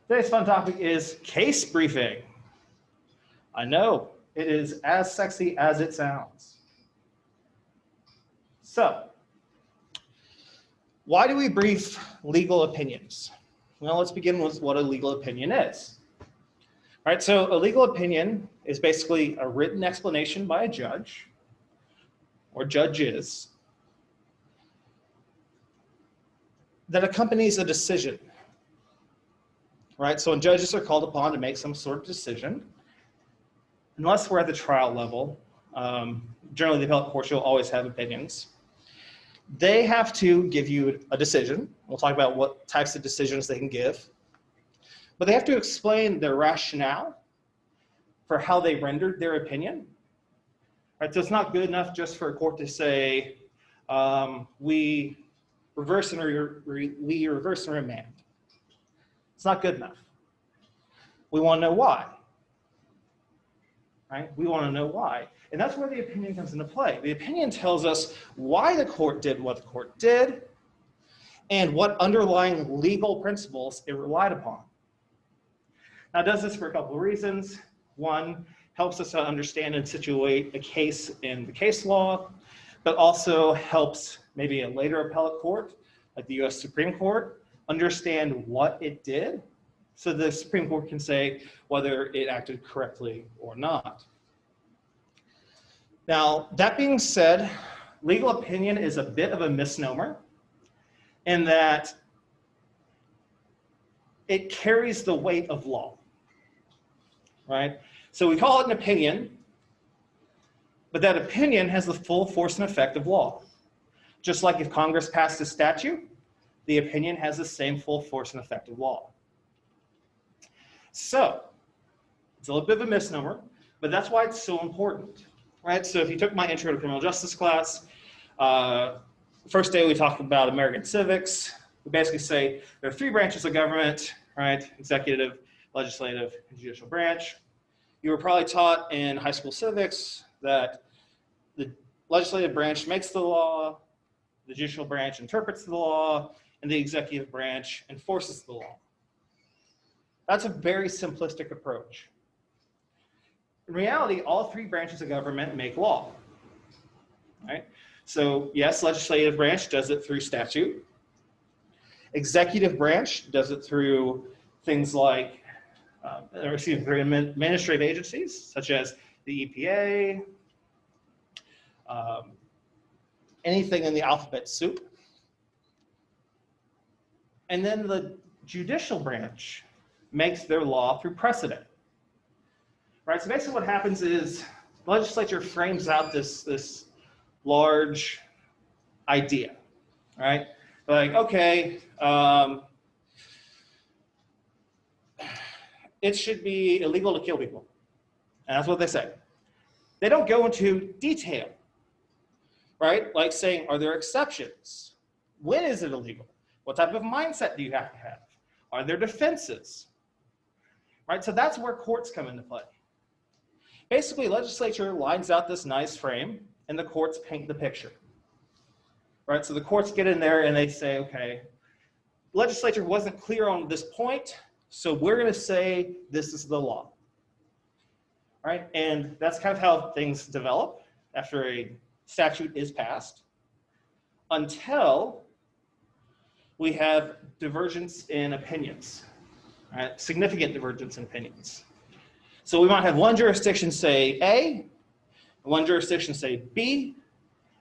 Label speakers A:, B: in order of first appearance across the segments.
A: Today's fun topic is case briefing. I know, it is as sexy as it sounds. So, why do we brief legal opinions? Well, let's begin with what a legal opinion is. All right, so a legal opinion is basically a written explanation by a judge or judges that accompanies a decision. Right, so when judges are called upon to make some sort of decision, unless we're at the trial level, generally the appellate courts will always have opinions. They have to give you a decision. We'll talk about what types of decisions they can give. But they have to explain their rationale for how they rendered their opinion. Right, so it's not good enough just for a court to say, we reverse and remand. It's not good enough. We want to know why. Right? We want to know why. And that's where the opinion comes into play. The opinion tells us why the court did what the court did and what underlying legal principles it relied upon. Now, it does this for a couple of reasons. One, helps us to understand and situate a case in the case law, but also helps maybe a later appellate court, like the US Supreme Court, understand what it did, so the Supreme Court can say whether it acted correctly or not. Now, that being said, legal opinion is a bit of a misnomer in that it carries the weight of law, right? So we call it an opinion, but that opinion has the full force and effect of law. Just like if Congress passed a statute, the opinion has the same full force and effect of law. So, it's a little bit of a misnomer, but that's why it's so important, right? So if you took my intro to criminal justice class, first day we talked about American civics. We basically say there are three branches of government, right? Executive, legislative, and judicial branch. You were probably taught in high school civics that the legislative branch makes the law, the judicial branch interprets the law, and the executive branch enforces the law. That's a very simplistic approach. In reality, all three branches of government make law, right? So yes, legislative branch does it through statute. Executive branch does it through things like, through administrative agencies, such as the EPA, anything in the alphabet soup. And then the judicial branch makes their law through precedent. Right, so basically what happens is the legislature frames out this large idea, right? Like, okay, it should be illegal to kill people. And that's what they say. They don't go into detail, right? Like saying, are there exceptions? When is it illegal? What type of mindset do you have to have? Are there defenses? Right, so that's where courts come into play. Basically, legislature lines out this nice frame, and the courts paint the picture. Right, so the courts get in there and they say, okay, legislature wasn't clear on this point, so we're going to say this is the law. Right, and that's kind of how things develop after a statute is passed, until we have divergence in opinions, right? Significant divergence in opinions. So we might have one jurisdiction say A, one jurisdiction say B,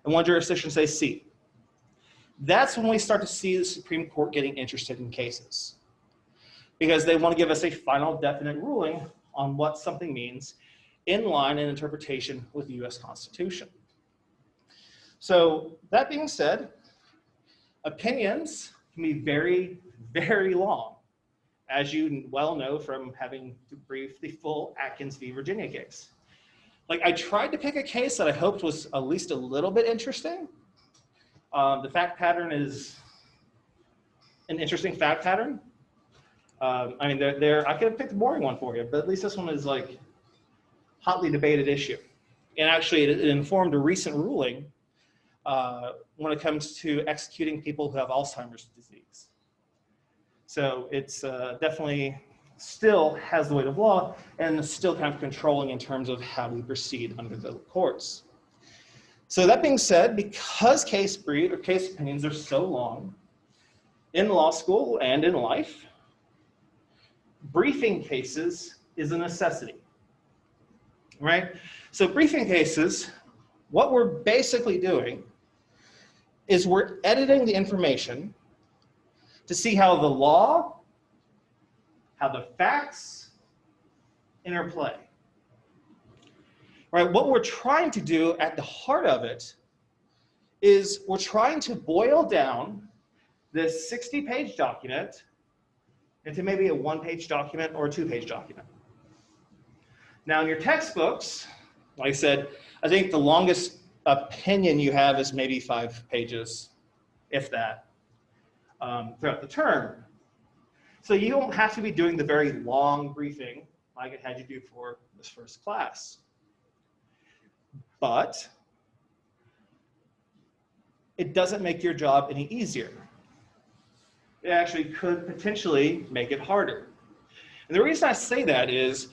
A: and one jurisdiction say C. That's when we start to see the Supreme Court getting interested in cases, because they want to give us a final definite ruling on what something means in line in interpretation with the US Constitution. So that being said, opinions can be very, very long, as you well know from having to brief the full Atkins v. Virginia case. Like, I tried to pick a case that I hoped was at least a little bit interesting. The fact pattern is an interesting fact pattern. I mean, I could have picked a boring one for you, but at least this one is like hotly debated issue. And actually, it informed a recent ruling when it comes to executing people who have Alzheimer's disease. So it's definitely still has the weight of law and is still kind of controlling in terms of how we proceed under the courts. So that being said, because case brief or case opinions are so long in law school and in life, briefing cases is a necessity, right? So briefing cases, what we're basically doing is we're editing the information to see how the law, how the facts interplay. Right? What we're trying to do at the heart of it is we're trying to boil down this 60-page document into maybe a 1-page document or a 2-page document. Now in your textbooks, like I said, I think the longest opinion you have is maybe 5 pages, if that, throughout the term. So you don't have to be doing the very long briefing like it had you do for this first class. But it doesn't make your job any easier. It actually could potentially make it harder. And the reason I say that is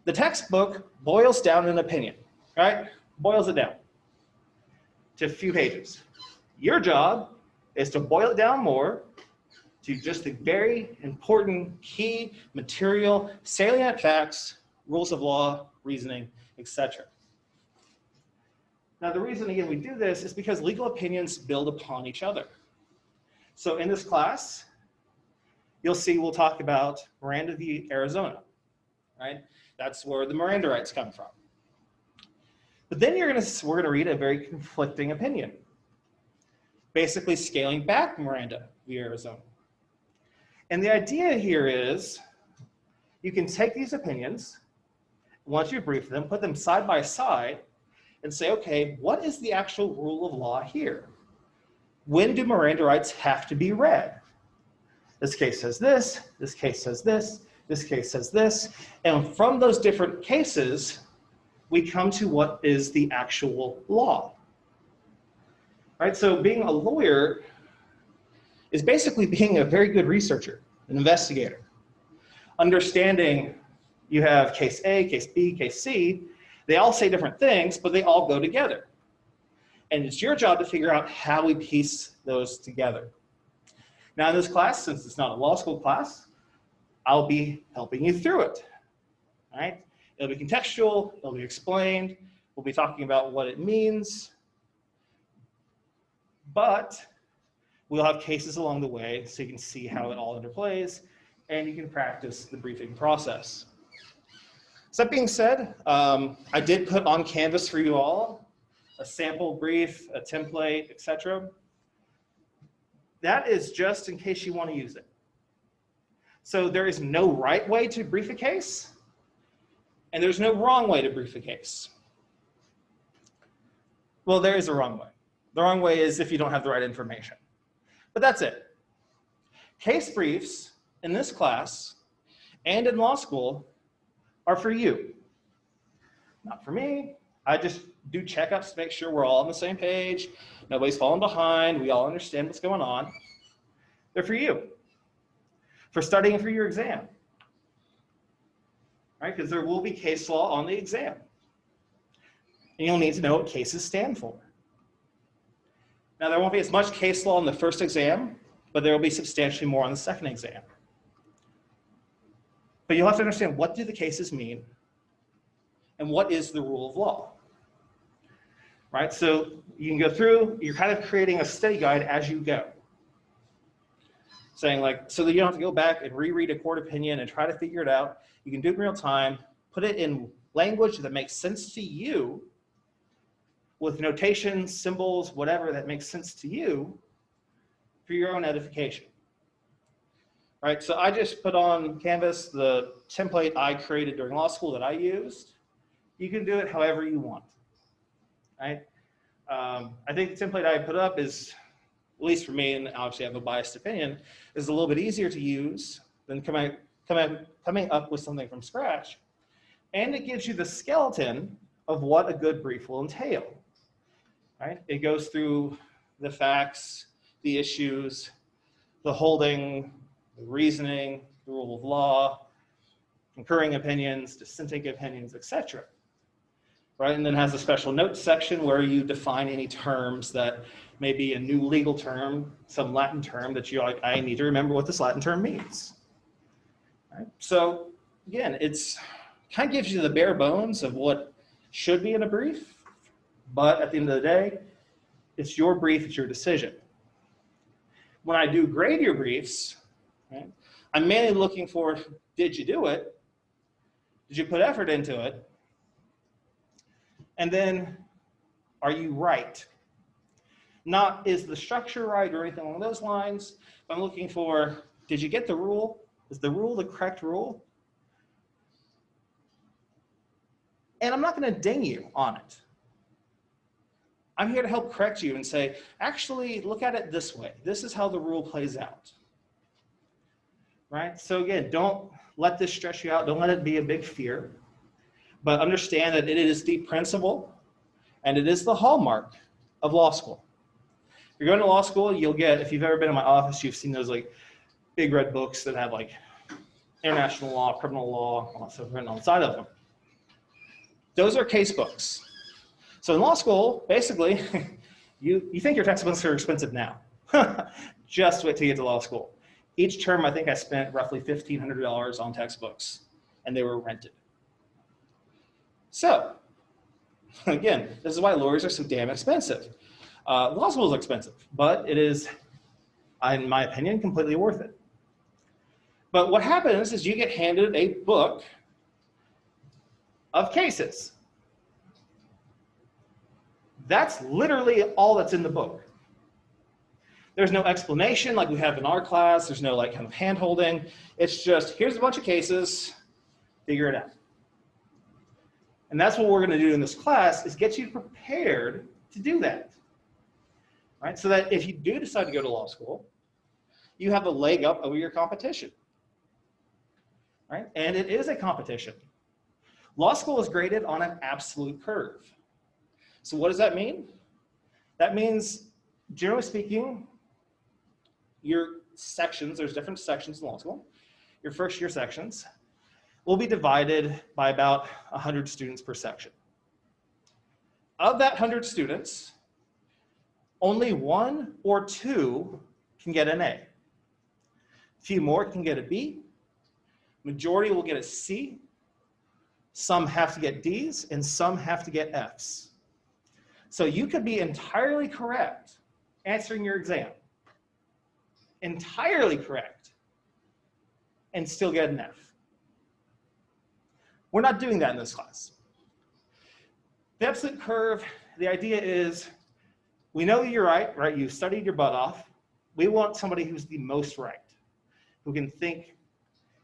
A: the textbook boils down an opinion, right? Boils it down to a few pages. Your job is to boil it down more to just the very important key material, salient facts, rules of law, reasoning, etc. Now, the reason, again, we do this is because legal opinions build upon each other. So in this class, you'll see we'll talk about Miranda v. Arizona, right? That's where the Miranda rights come from. But then we're going to read a very conflicting opinion, basically scaling back Miranda v. Arizona. And the idea here is you can take these opinions, once you brief them, put them side by side, and say, okay, what is the actual rule of law here? When do Miranda rights have to be read? This case says this case says this case says this. And from those different cases, we come to what is the actual law. Right? So being a lawyer is basically being a very good researcher, an investigator. Understanding you have case A, case B, case C, they all say different things, but they all go together. And it's your job to figure out how we piece those together. Now in this class, since it's not a law school class, I'll be helping you through it, right? It'll be contextual, it'll be explained, we'll be talking about what it means, but we'll have cases along the way so you can see how it all interplays and you can practice the briefing process. So that being said, I did put on Canvas for you all a sample brief, a template, etc. That is just in case you want to use it. So there is no right way to brief a case, and there's no wrong way to brief a case. Well, there is a wrong way. The wrong way is if you don't have the right information. But that's it. Case briefs in this class and in law school are for you, not for me. I just do checkups to make sure we're all on the same page, nobody's falling behind, we all understand what's going on. They're for you, for studying for your exam, right? Because there will be case law on the exam. And you'll need to know what cases stand for. Now, there won't be as much case law in the first exam, but there will be substantially more on the second exam. But you'll have to understand, what do the cases mean and what is the rule of law, right? So you can go through, you're kind of creating a study guide as you go. Saying like, so that you don't have to go back and reread a court opinion and try to figure it out. You can do it in real time, put it in language that makes sense to you with notations, symbols, whatever that makes sense to you for your own edification. Right, so I just put on Canvas the template I created during law school that I used. You can do it however you want, right? I think the template I put up is, at least for me, and obviously I have a biased opinion, is a little bit easier to use than coming up with something from scratch. And it gives you the skeleton of what a good brief will entail, right? It goes through the facts, the issues, the holding, the reasoning, the rule of law, concurring opinions, dissenting opinions, etc. Right? And then has a special notes section where you define any terms that may be a new legal term, some Latin term that you're like, I need to remember what this Latin term means. Right? So again, it's kind of gives you the bare bones of what should be in a brief, but at the end of the day, it's your brief, it's your decision. When I do grade your briefs, right, I'm mainly looking for, did you do it? Did you put effort into it? And then, are you right? Not, is the structure right or anything along those lines. I'm looking for, did you get the rule? Is the rule the correct rule? And I'm not going to ding you on it. I'm here to help correct you and say, actually, look at it this way. This is how the rule plays out. Right? So again, don't let this stress you out. Don't let it be a big fear. But understand that it is the principle and it is the hallmark of law school. If you're going to law school, you'll get, if you've ever been in my office, you've seen those like big red books that have like international law, criminal law, all that stuff written on the side of them. Those are case books. So in law school, basically, you think your textbooks are expensive now. Just wait till you get to law school. Each term, I think I spent roughly $1,500 on textbooks, and they were rented. So, again, this is why lawyers are so damn expensive. Law school is expensive, but it is, in my opinion, completely worth it. But what happens is you get handed a book of cases. That's literally all that's in the book. There's no explanation like we have in our class. There's no like kind of hand-holding. It's just, here's a bunch of cases, figure it out. And that's what we're going to do in this class, is get you prepared to do that. Right? So that if you do decide to go to law school, you have a leg up over your competition. Right? And it is a competition. Law school is graded on an absolute curve. So what does that mean? That means, generally speaking, your sections, there's different sections in law school, your first year sections will be divided by about 100 students per section. Of that 100 students, only 1 or 2 can get an A. A few more can get a B. Majority will get a C. Some have to get Ds, and some have to get Fs. So you could be entirely correct answering your exam, entirely correct, and still get an F. We're not doing that in this class. The absolute curve, the idea is, we know you're right? You studied your butt off. We want somebody who's the most right, who can think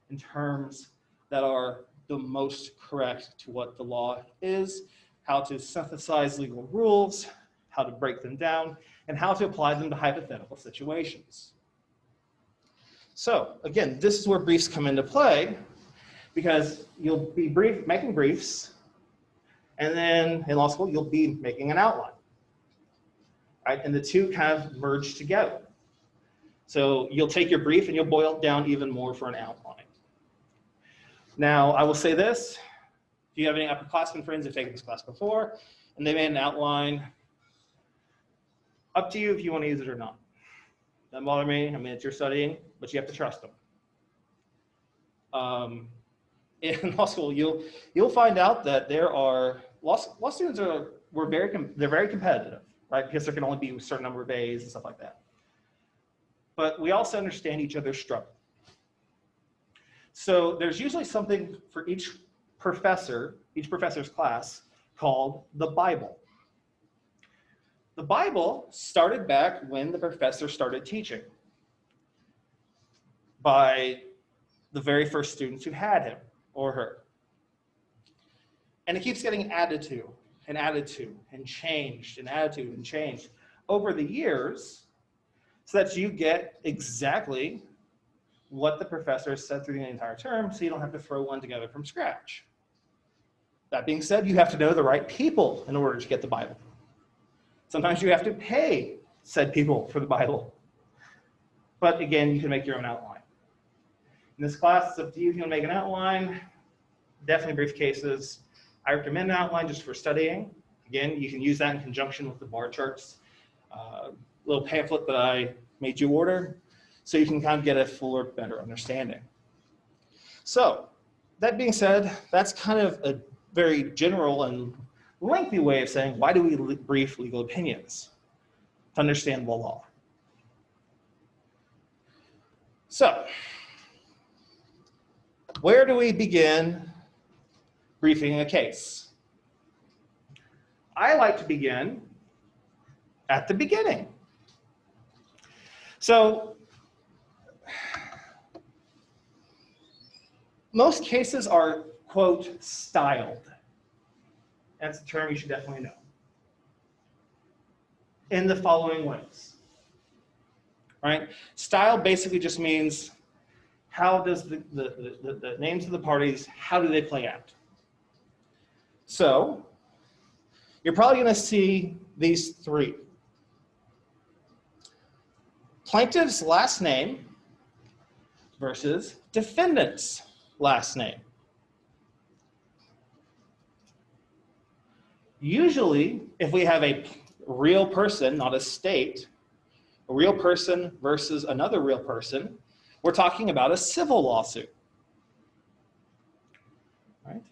A: in terms that are the most correct to what the law is, how to synthesize legal rules, how to break them down, and how to apply them to hypothetical situations. So again, this is where briefs come into play, because you'll be making briefs, and then in law school, you'll be making an outline. Right? And the two kind of merge together. So you'll take your brief and you'll boil it down even more for an outline. Now, I will say this, if you have any upperclassmen friends who've taken this class before, and they made an outline, up to you if you want to use it or not. Doesn't bother me. I mean, it's your studying, but you have to trust them. In law school, you'll find out that there are law students they're very competitive, right? Because there can only be a certain number of A's and stuff like that. But we also understand each other's struggle. So there's usually something for each professor's class called the Bible. The Bible started back when the professor started teaching by the very first students who had him or her. And it keeps getting added to and added to and changed and added to and changed over the years so that you get exactly what the professor said through the entire term, so you don't have to throw one together from scratch. That being said, you have to know the right people in order to get the Bible. Sometimes you have to pay said people for the Bible. But again, you can make your own outline. In this class, it's up to you if you want to make an outline. definitely brief cases. I recommend an outline just for studying. Again, you can use that in conjunction with the bar charts. Little pamphlet that I made you order, so you can kind of get a fuller, better understanding. So, that being said, that's kind of a very general and lengthy way of saying, why do we brief legal opinions? To understand the law. So, where do we begin briefing a case? I like to begin at the beginning. So, most cases are, quote, styled. That's a term you should definitely know. In the following ways. Right? Style basically just means how does the names of the parties, how do they play out? So, you're probably going to see these three. Plaintiff's last name versus defendant's last name. Usually, if we have a real person, not a state, a real person versus another real person, we're talking about a civil lawsuit. Right?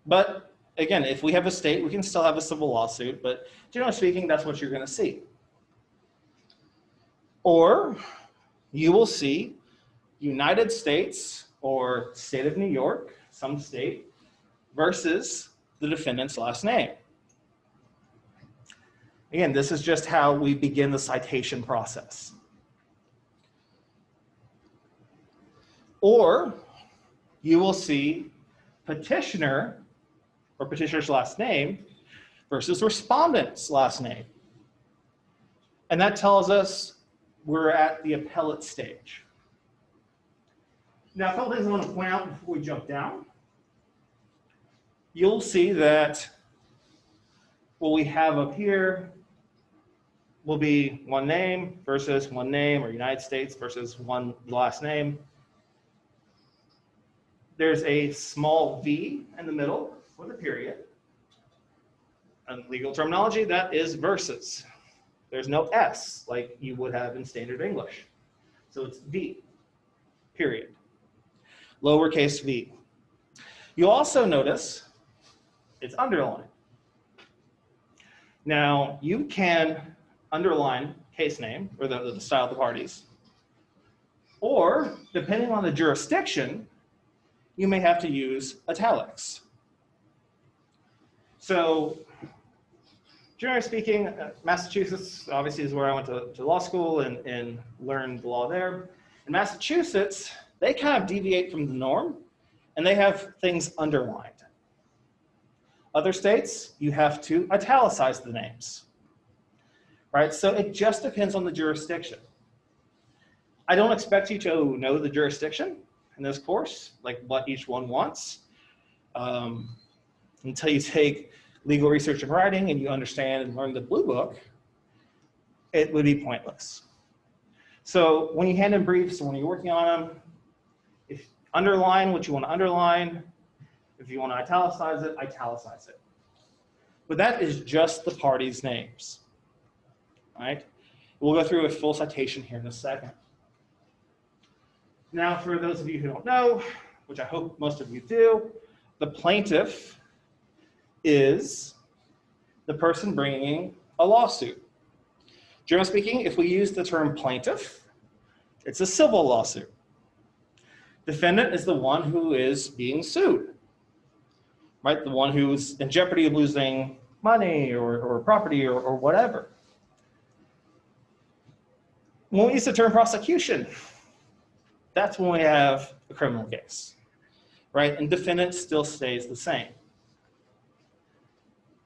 A: But again, if we have a state, we can still have a civil lawsuit, but generally speaking, that's what you're going to see. Or you will see United States or state of New York, some state, versus the defendant's last name. Again, this is just how we begin the citation process. Or you will see petitioner or petitioner's last name versus respondent's last name. And that tells us we're at the appellate stage. Now, a couple things I want to point out before we jump down. You'll see that what we have up here will be one name versus one name, or United States versus one last name. There's a small v in the middle with a period. In legal terminology, that is versus. There's no s like you would have in standard English. So it's v, period. Lowercase v. You'll also notice it's underlined. Now, you can underline case name, or the style of the parties, or depending on the jurisdiction, you may have to use italics. So, generally speaking, Massachusetts obviously is where I went to law school and learned the law there. In Massachusetts, they kind of deviate from the norm, and they have things underlined. Other states, you have to italicize the names. Right? So it just depends on the jurisdiction. I don't expect you to know the jurisdiction in this course, like what each one wants, until you take legal research and writing and you understand and learn the Blue Book. It would be pointless. So when you hand in briefs, when you're working on them, if underline what you want to underline. If you want to italicize it, italicize it. But that is just the parties' names. All right? We'll go through a full citation here in a second. Now, for those of you who don't know, which I hope most of you do, the plaintiff is the person bringing a lawsuit. Generally speaking, if we use the term plaintiff, it's a civil lawsuit. Defendant is the one who is being sued, right? The one who's in jeopardy of losing money or property or whatever. When we use the term prosecution, that's when we have a criminal case, right? And defendant still stays the same.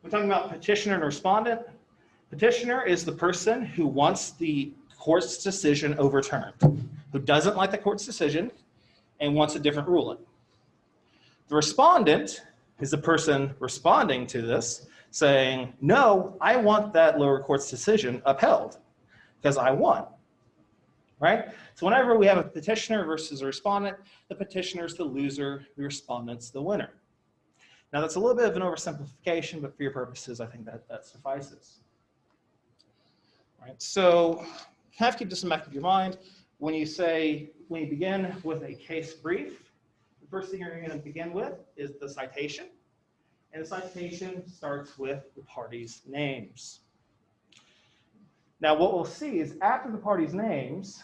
A: We're talking about petitioner and respondent. Petitioner is the person who wants the court's decision overturned, who doesn't like the court's decision and wants a different ruling. The respondent is the person responding to this, saying, no, I want that lower court's decision upheld because I won, right? So whenever we have a petitioner versus a respondent, the petitioner is the loser, the respondent's the winner. Now that's a little bit of an oversimplification, but for your purposes, I think that suffices. All right, so have to keep this in the back of your mind. When you begin with a case brief, the first thing you're going to begin with is the citation. And the citation starts with the parties' names. Now what we'll see is after the parties' names,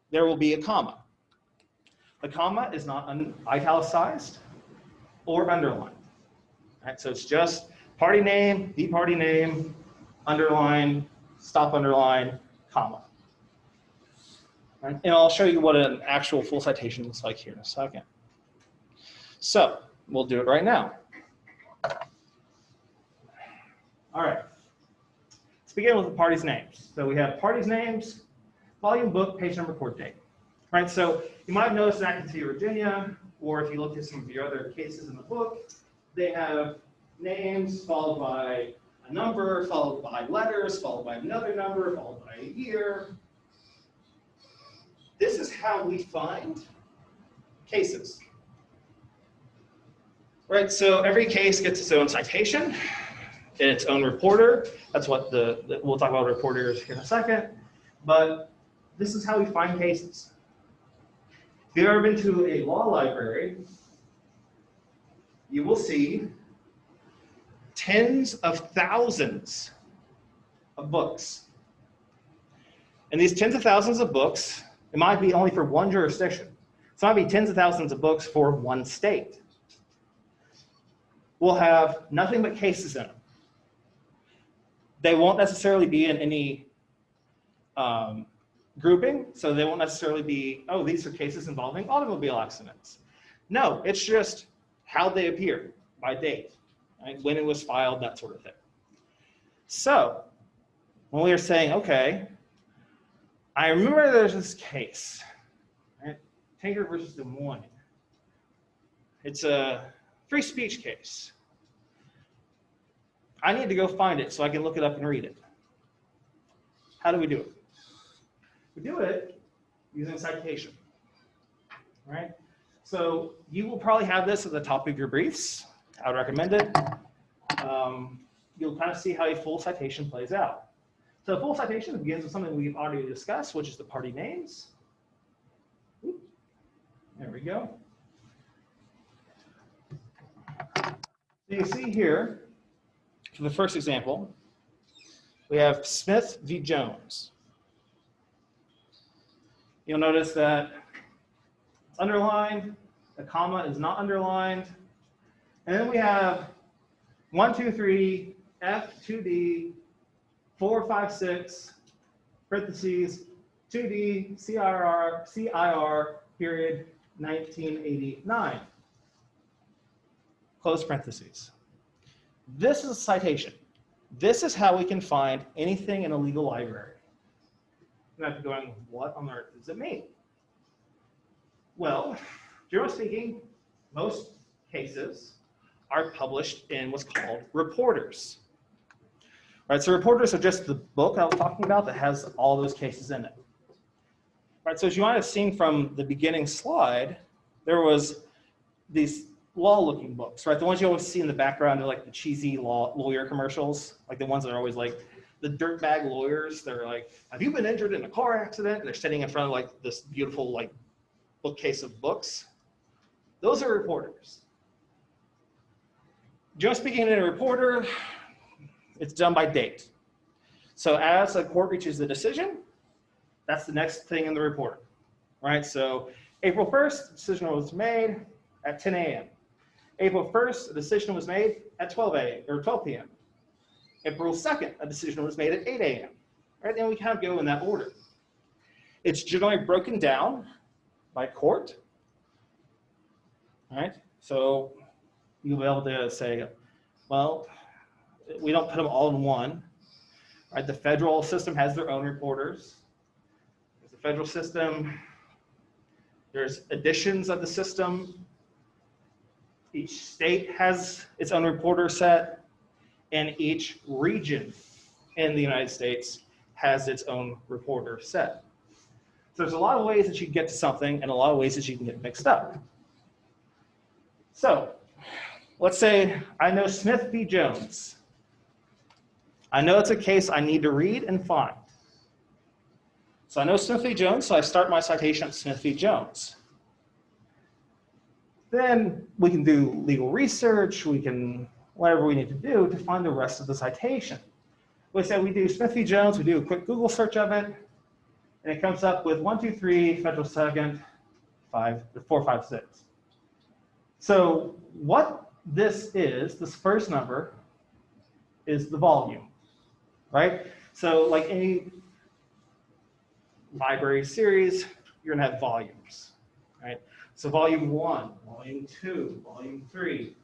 A: there will be a comma. The comma is not italicized or underlined. Right? So it's just party name, the party name, underline, stop underline, comma. Right? And I'll show you what an actual full citation looks like here in a second. So we'll do it right now. All right. Let's begin with the parties' names. So we have parties' names, volume, book, page number, court date. Right, so you might have noticed in Atkins v. Virginia, or if you look at some of your other cases in the book, they have names followed by a number, followed by letters, followed by another number, followed by a year. This is how we find cases. Right, so every case gets its own citation, and its own reporter. That's what we'll talk about reporters here in a second, but this is how we find cases. If you've ever been to a law library, you will see tens of thousands of books. And these tens of thousands of books, it might be only for one jurisdiction. So it might be tens of thousands of books for one state. We'll have nothing but cases in them. They won't necessarily be in any grouping, so they won't necessarily be, oh, these are cases involving automobile accidents. No, it's just how they appear by date, right? When it was filed, that sort of thing. So when we were saying, okay, I remember there's this case, right? Tanker versus Des Moines. It's a free speech case. I need to go find it so I can look it up and read it. How do we do it? We do it using a citation, right? So you will probably have this at the top of your briefs. I would recommend it. You'll kind of see how a full citation plays out. So a full citation begins with something we've already discussed, which is the party names. There we go. So you see here, for the first example, we have Smith v. Jones. You'll notice that it's underlined, the comma is not underlined, and then we have 1, 2, 3, F, 2D, 4, 5, 6, parentheses, 2D, CIR, period, 1989. Close parentheses. This is a citation. This is how we can find anything in a legal library. You might be going, what on earth does it mean? Well, generally speaking, most cases are published in what's called reporters. Right, so reporters are just the book I was talking about that has all those cases in it. Right, so as you might have seen from the beginning slide, there was these law-looking books, right? The ones you always see in the background are like the cheesy lawyer commercials, like the ones that are always like the dirtbag lawyers. They're like, have you been injured in a car accident? And they're sitting in front of like this beautiful like bookcase of books. Those are reporters. Just speaking in a reporter, it's done by date. So as a court reaches the decision, that's the next thing in the report, right? So April 1st, the decision was made at 10 a.m. April 1st, a decision was made at 12 p.m. April 2nd, a decision was made at 8 a.m. Right, and we kind of go in that order. It's generally broken down by court. All right, so you'll be able to say, well, we don't put them all in one. Right, the federal system has their own reporters. There's the federal system. There's editions of the system. Each state has its own reporter set, and each region in the United States has its own reporter set. So there's a lot of ways that you can get to something and a lot of ways that you can get mixed up. So let's say I know Smith v. Jones. I know it's a case I need to read and find. So I know Smith v. Jones, so I start my citation at Smith v. Jones. Then we can do legal research, we can, whatever we need to do to find the rest of the citation. Let's say we do Smith v. Jones, we do a quick Google search of it, and it comes up with 123 Federal Second 456. So what this is, this first number, is the volume, right? So like any library series, you're gonna have volumes, right? So volume 1, volume 2, volume 3,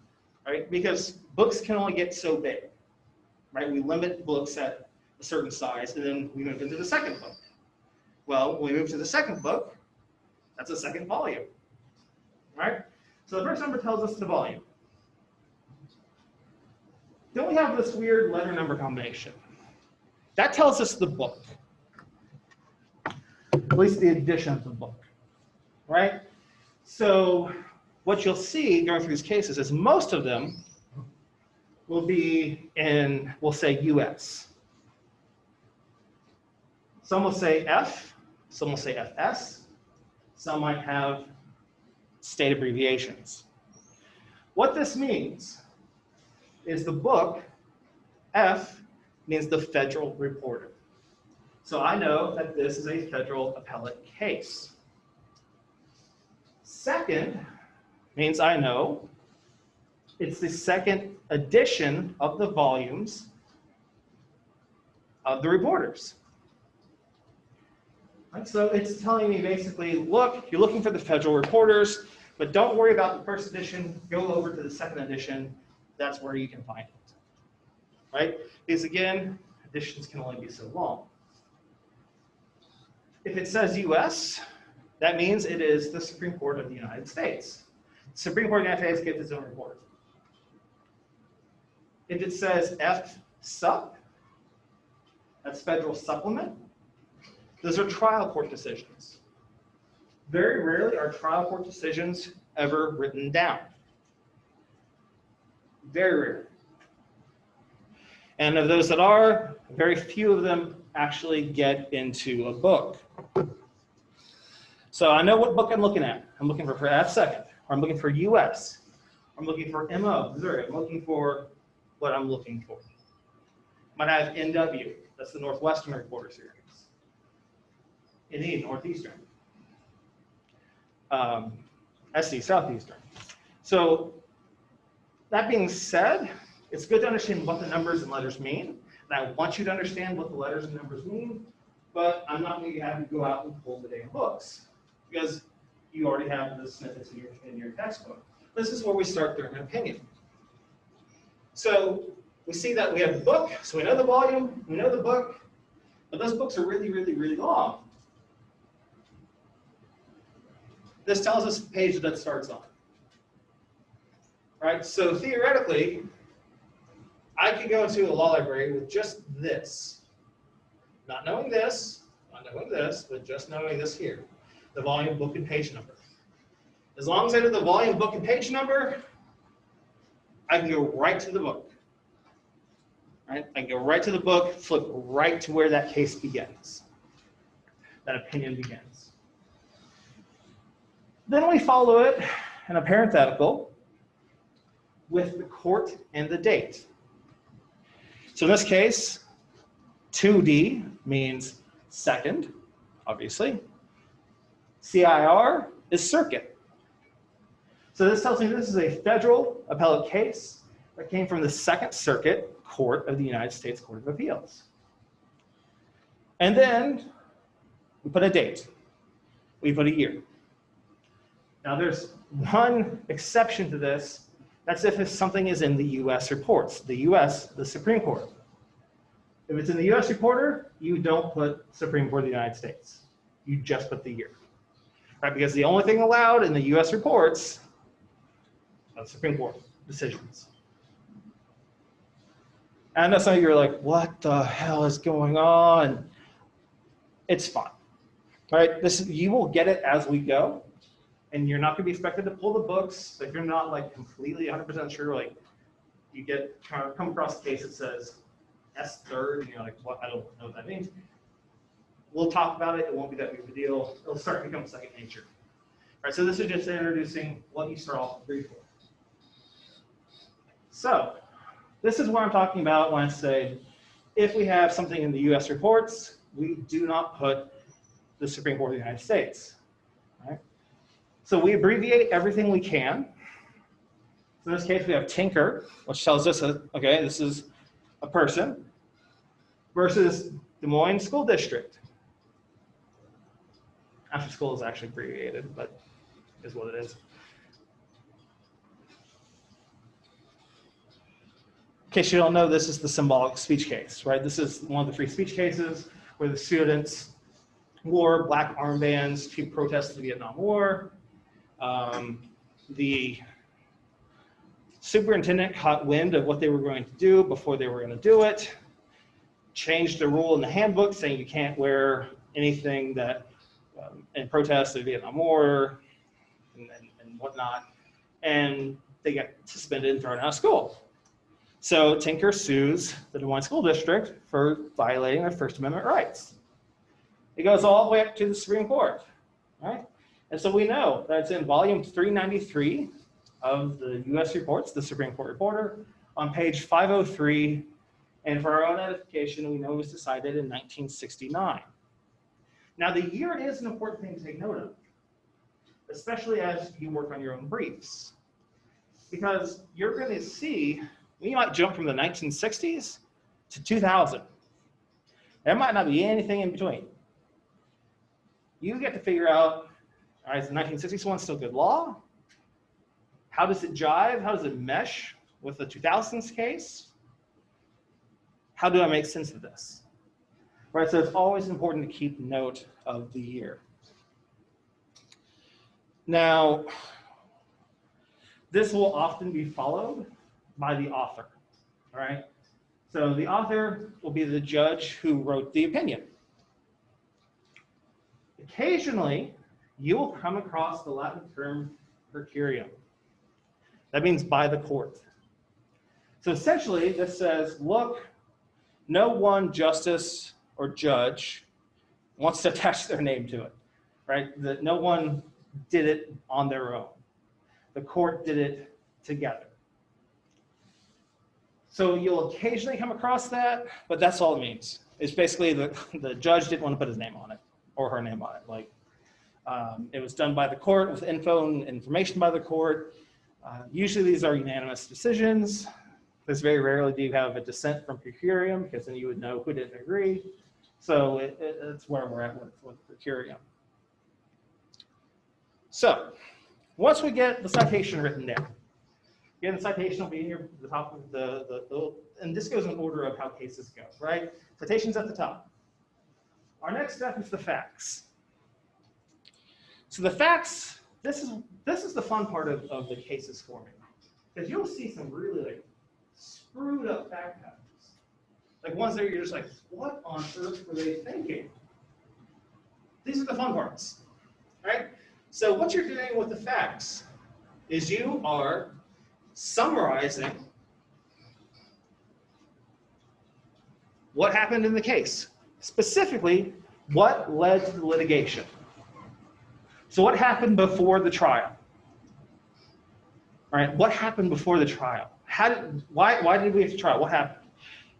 A: right? Because books can only get so big, right? We limit books at a certain size, and then we move into the second book. Well, when we move to the second book, that's a second volume, right? So the first number tells us the volume. Then we have this weird letter number combination. That tells us the book, at least the edition of the book, right? So what you'll see going through these cases is most of them will be in, we'll say US. Some will say F, some will say FS, some might have state abbreviations. What this means is the book, F, means the federal reporter. So I know that this is a federal appellate case. Second means I know it's the second edition of the volumes of the reporters. Right, so it's telling me basically, look, you're looking for the federal reporters, but don't worry about the first edition, go over to the second edition, that's where you can find it, right? Because again, editions can only be so long. If it says US, that means it is the Supreme Court of the United States. The Supreme Court of the United States gets its own report. If it says F sup, that's federal supplement, those are trial court decisions. Very rarely are trial court decisions ever written down. Very rare. And of those that are, very few of them actually get into a book. So I know what book I'm looking at. I'm looking for F second, or I'm looking for US, I'm looking for MO, Missouri, I'm looking for what I'm looking for. Might have NW, that's the Northwestern Reporter Series. NE, Northeastern. SC, Southeastern. So that being said, it's good to understand what the numbers and letters mean. And I want you to understand what the letters and numbers mean, but I'm not going to have you go out and pull the damn books because you already have the snippets in your textbook. This is where we start throwing an opinion. So we see that we have the book, so we know the volume, we know the book, but those books are really, really, really long. This tells us the page that starts on. Right? So theoretically, I could go into a law library with just this. Not knowing this, but just knowing this here. The volume, book, and page number. As long as I know the volume, book, and page number, I can go right to the book. Right? I can go right to the book, flip right to where that case begins. That opinion begins. Then we follow it in a parenthetical with the court and the date. So in this case, 2D means second, obviously. CIR is circuit. So this tells me this is a federal appellate case that came from the Second Circuit Court of the United States Court of Appeals. And then we put a date. We put a year. Now there's one exception to this. That's if something is in the US reports, the US, the Supreme Court. If it's in the US reporter, you don't put Supreme Court of the United States. You just put the year. Right? Because the only thing allowed in the US reports are Supreme Court decisions. And I know some of you are like, what the hell is going on? It's fine. Right? You will get it as we go. and you're not going to be expected to pull the books. If you're not like completely 100% sure, like you come across a case that says S third, and you're like, what? I don't know what that means. We'll talk about it. It won't be that big of a deal. It'll start to become second nature. All right, so this is just introducing what you start off with briefly. So this is what I'm talking about when I say, if we have something in the US reports, we do not put the Supreme Court of the United States. Right? So we abbreviate everything we can. So in this case, we have Tinker, which tells us, okay, this is a person, versus Des Moines School District. After school is actually abbreviated, but is what it is. In case you don't know, this is the symbolic speech case, right? This is one of the free speech cases where the students wore black armbands to protest the Vietnam War. The superintendent caught wind of what they were going to do before they were going to do it, changed the rule in the handbook saying you can't wear anything that in protest of the Vietnam War and whatnot, and they got suspended and thrown out of school. So Tinker sues the Des Moines School District for violating their First Amendment rights. It goes all the way up to the Supreme Court, right? And so we know that it's in volume 393 of the US reports, the Supreme Court Reporter, on page 503. And for our own edification, we know it was decided in 1969. Now, the year is an important thing to take note of, especially as you work on your own briefs, because you're going to see, we might jump from the 1960s to 2000. There might not be anything in between. You get to figure out, all right, is the 1960s one still good law? How does it jive? How does it mesh with the 2000s case? How do I make sense of this? Right, so it's always important to keep note of the year. Now, this will often be followed by the author, all right? So the author will be the judge who wrote the opinion. Occasionally, you will come across the Latin term per curiam. That means by the court. So essentially, this says, look, no one justice or judge wants to attach their name to it, right? That no one did it on their own. The court did it together. So you'll occasionally come across that, but that's all it means. It's basically the judge didn't want to put his name on it or her name on it. Like it was done by the court with info and information by the court. Usually these are unanimous decisions. Because very rarely do you have a dissent from per curiam, because then you would know who didn't agree. So it's where we're at with per curiam. So once we get the citation written down, again, the citation will be near the top of the and this goes in order of how cases go, right? Citation's at the top. Our next step is the facts. So the facts, this is the fun part of the cases forming, because you'll see some really like screwed up fact patterns. Like ones that you're just like, what on earth were they thinking? These are the fun parts, right? So what you're doing with the facts is you are summarizing what happened in the case, specifically what led to the litigation. So what happened before the trial? All right, what happened before the trial? Why did we have to trial? What happened?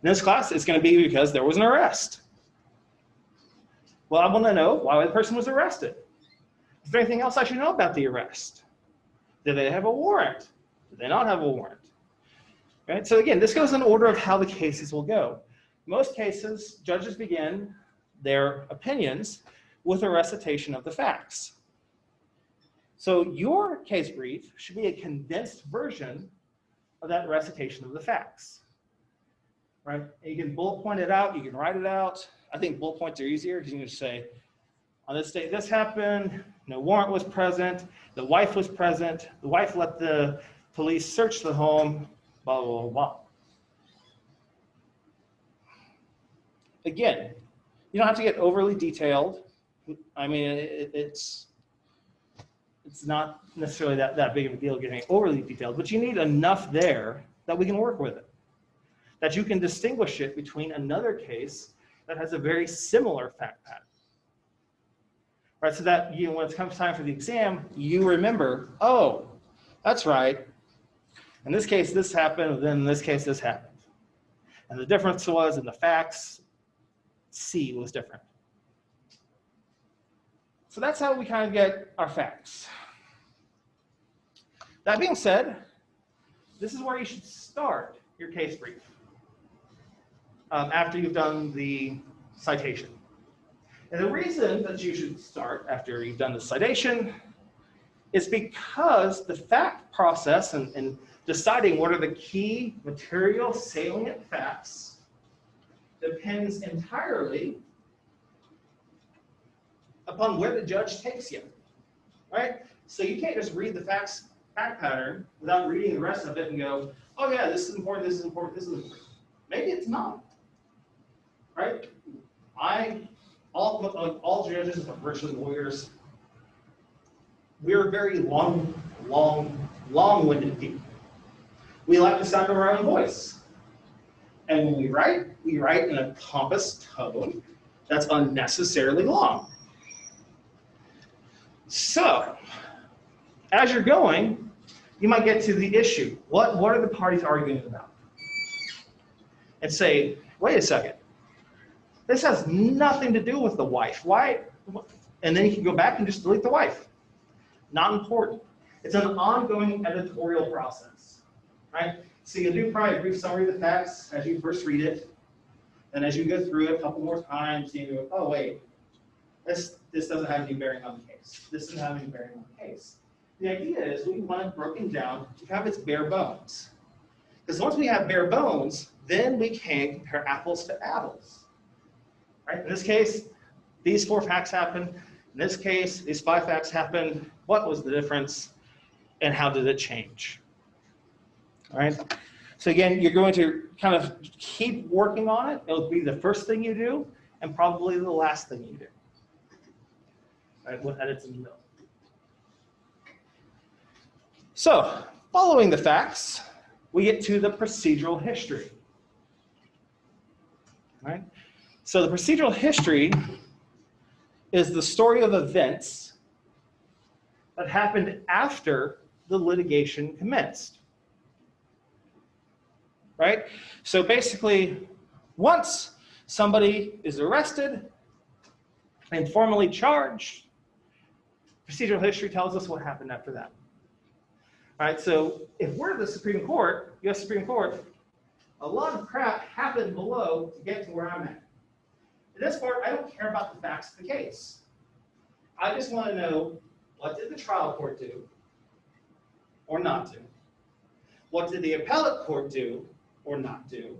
A: In this class, it's going to be because there was an arrest. Well, I want to know why the person was arrested. Is there anything else I should know about the arrest? Did they have a warrant? Did they not have a warrant? Right? So again, this goes in order of how the cases will go. Most cases, judges begin their opinions with a recitation of the facts. So your case brief should be a condensed version of that recitation of the facts, right? And you can bullet point it out, you can write it out. I think bullet points are easier because you can just say, on this date this happened, no warrant was present, the wife was present, the wife let the police search the home, blah, blah, blah, blah. Again, you don't have to get overly detailed. I mean, it's it's not necessarily that big of a deal getting overly detailed, but you need enough there that we can work with it, that you can distinguish it between another case that has a very similar fact pattern. Right, so that when it comes time for the exam, you remember, oh, that's right. In this case, this happened, then in this case, this happened. And the difference was in the facts, C was different. So that's how we kind of get our facts. That being said, this is where you should start your case brief after you've done the citation. And the reason that you should start after you've done the citation is because the fact process and deciding what are the key material salient facts depends entirely upon where the judge takes you, right? So you can't just read the fact pattern without reading the rest of it and go, oh yeah, this is important, this is important, this is important. Maybe it's not, right? All judges are virtually lawyers. We're very long-winded people. We like to sound our own voice. And when we write in a pompous tone that's unnecessarily long. So, as you're going, you might get to the issue. What are the parties arguing about? And say, wait a second. This has nothing to do with the wife. Why? And then you can go back and just delete the wife. Not important. It's an ongoing editorial process, right? So you'll do probably a brief summary of the facts as you first read it. And as you go through it a couple more times, you go, oh wait, this doesn't have any bearing on the case. This doesn't have any bearing on the case. The idea is we want it broken down to have its bare bones. Because once we have bare bones, then we can compare apples to apples. Right? In this case, these 4 facts happened. In this case, these 5 facts happened. What was the difference? And how did it change? All right? So again, you're going to kind of keep working on it. It'll be the first thing you do and probably the last thing you do. Right? With edits in the middle. So, following the facts, we get to the procedural history. All right? So the procedural history is the story of events that happened after the litigation commenced. Right? So basically, once somebody is arrested and formally charged, procedural history tells us what happened after that. All right, so if we're the Supreme Court, U.S. Supreme Court, a lot of crap happened below to get to where I'm at. In this part, I don't care about the facts of the case. I just want to know, what did the trial court do or not do? What did the appellate court do or not do?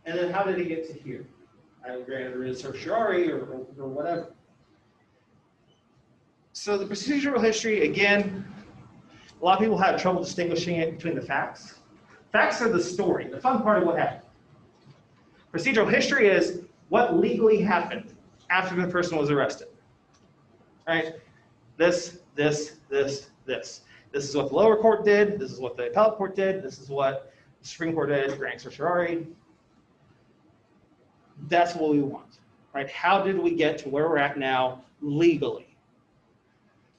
A: And then how did it get to here? Either granted writ of certiorari or whatever. So the procedural history, again, a lot of people have trouble distinguishing it between the facts. Facts are the story, the fun part of what happened. Procedural history is what legally happened after the person was arrested. Right? This. This is what the lower court did. This is what the appellate court did. This is what the Supreme Court did, granting certiorari. That's what we want. Right? How did we get to where we're at now legally?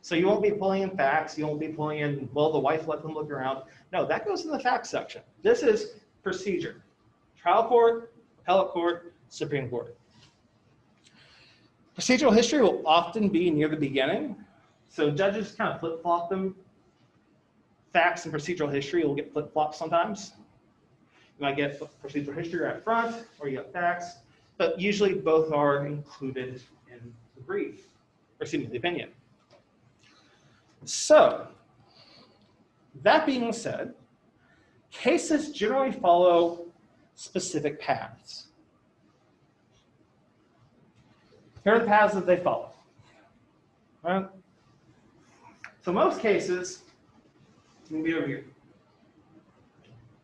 A: So you won't be pulling in facts. You won't be pulling in, well, the wife let them look around. No, that goes in the facts section. This is procedure. Trial court, appellate court, Supreme Court. Procedural history will often be near the beginning. So judges kind of flip-flop them. Facts and procedural history will get flip-flopped sometimes. You might get procedural history right front, or you get facts, but usually both are included in the brief, or excuse me, the opinion. So, that being said, cases generally follow specific paths. Here are the paths that they follow. Right? So most cases, it's going to be over here.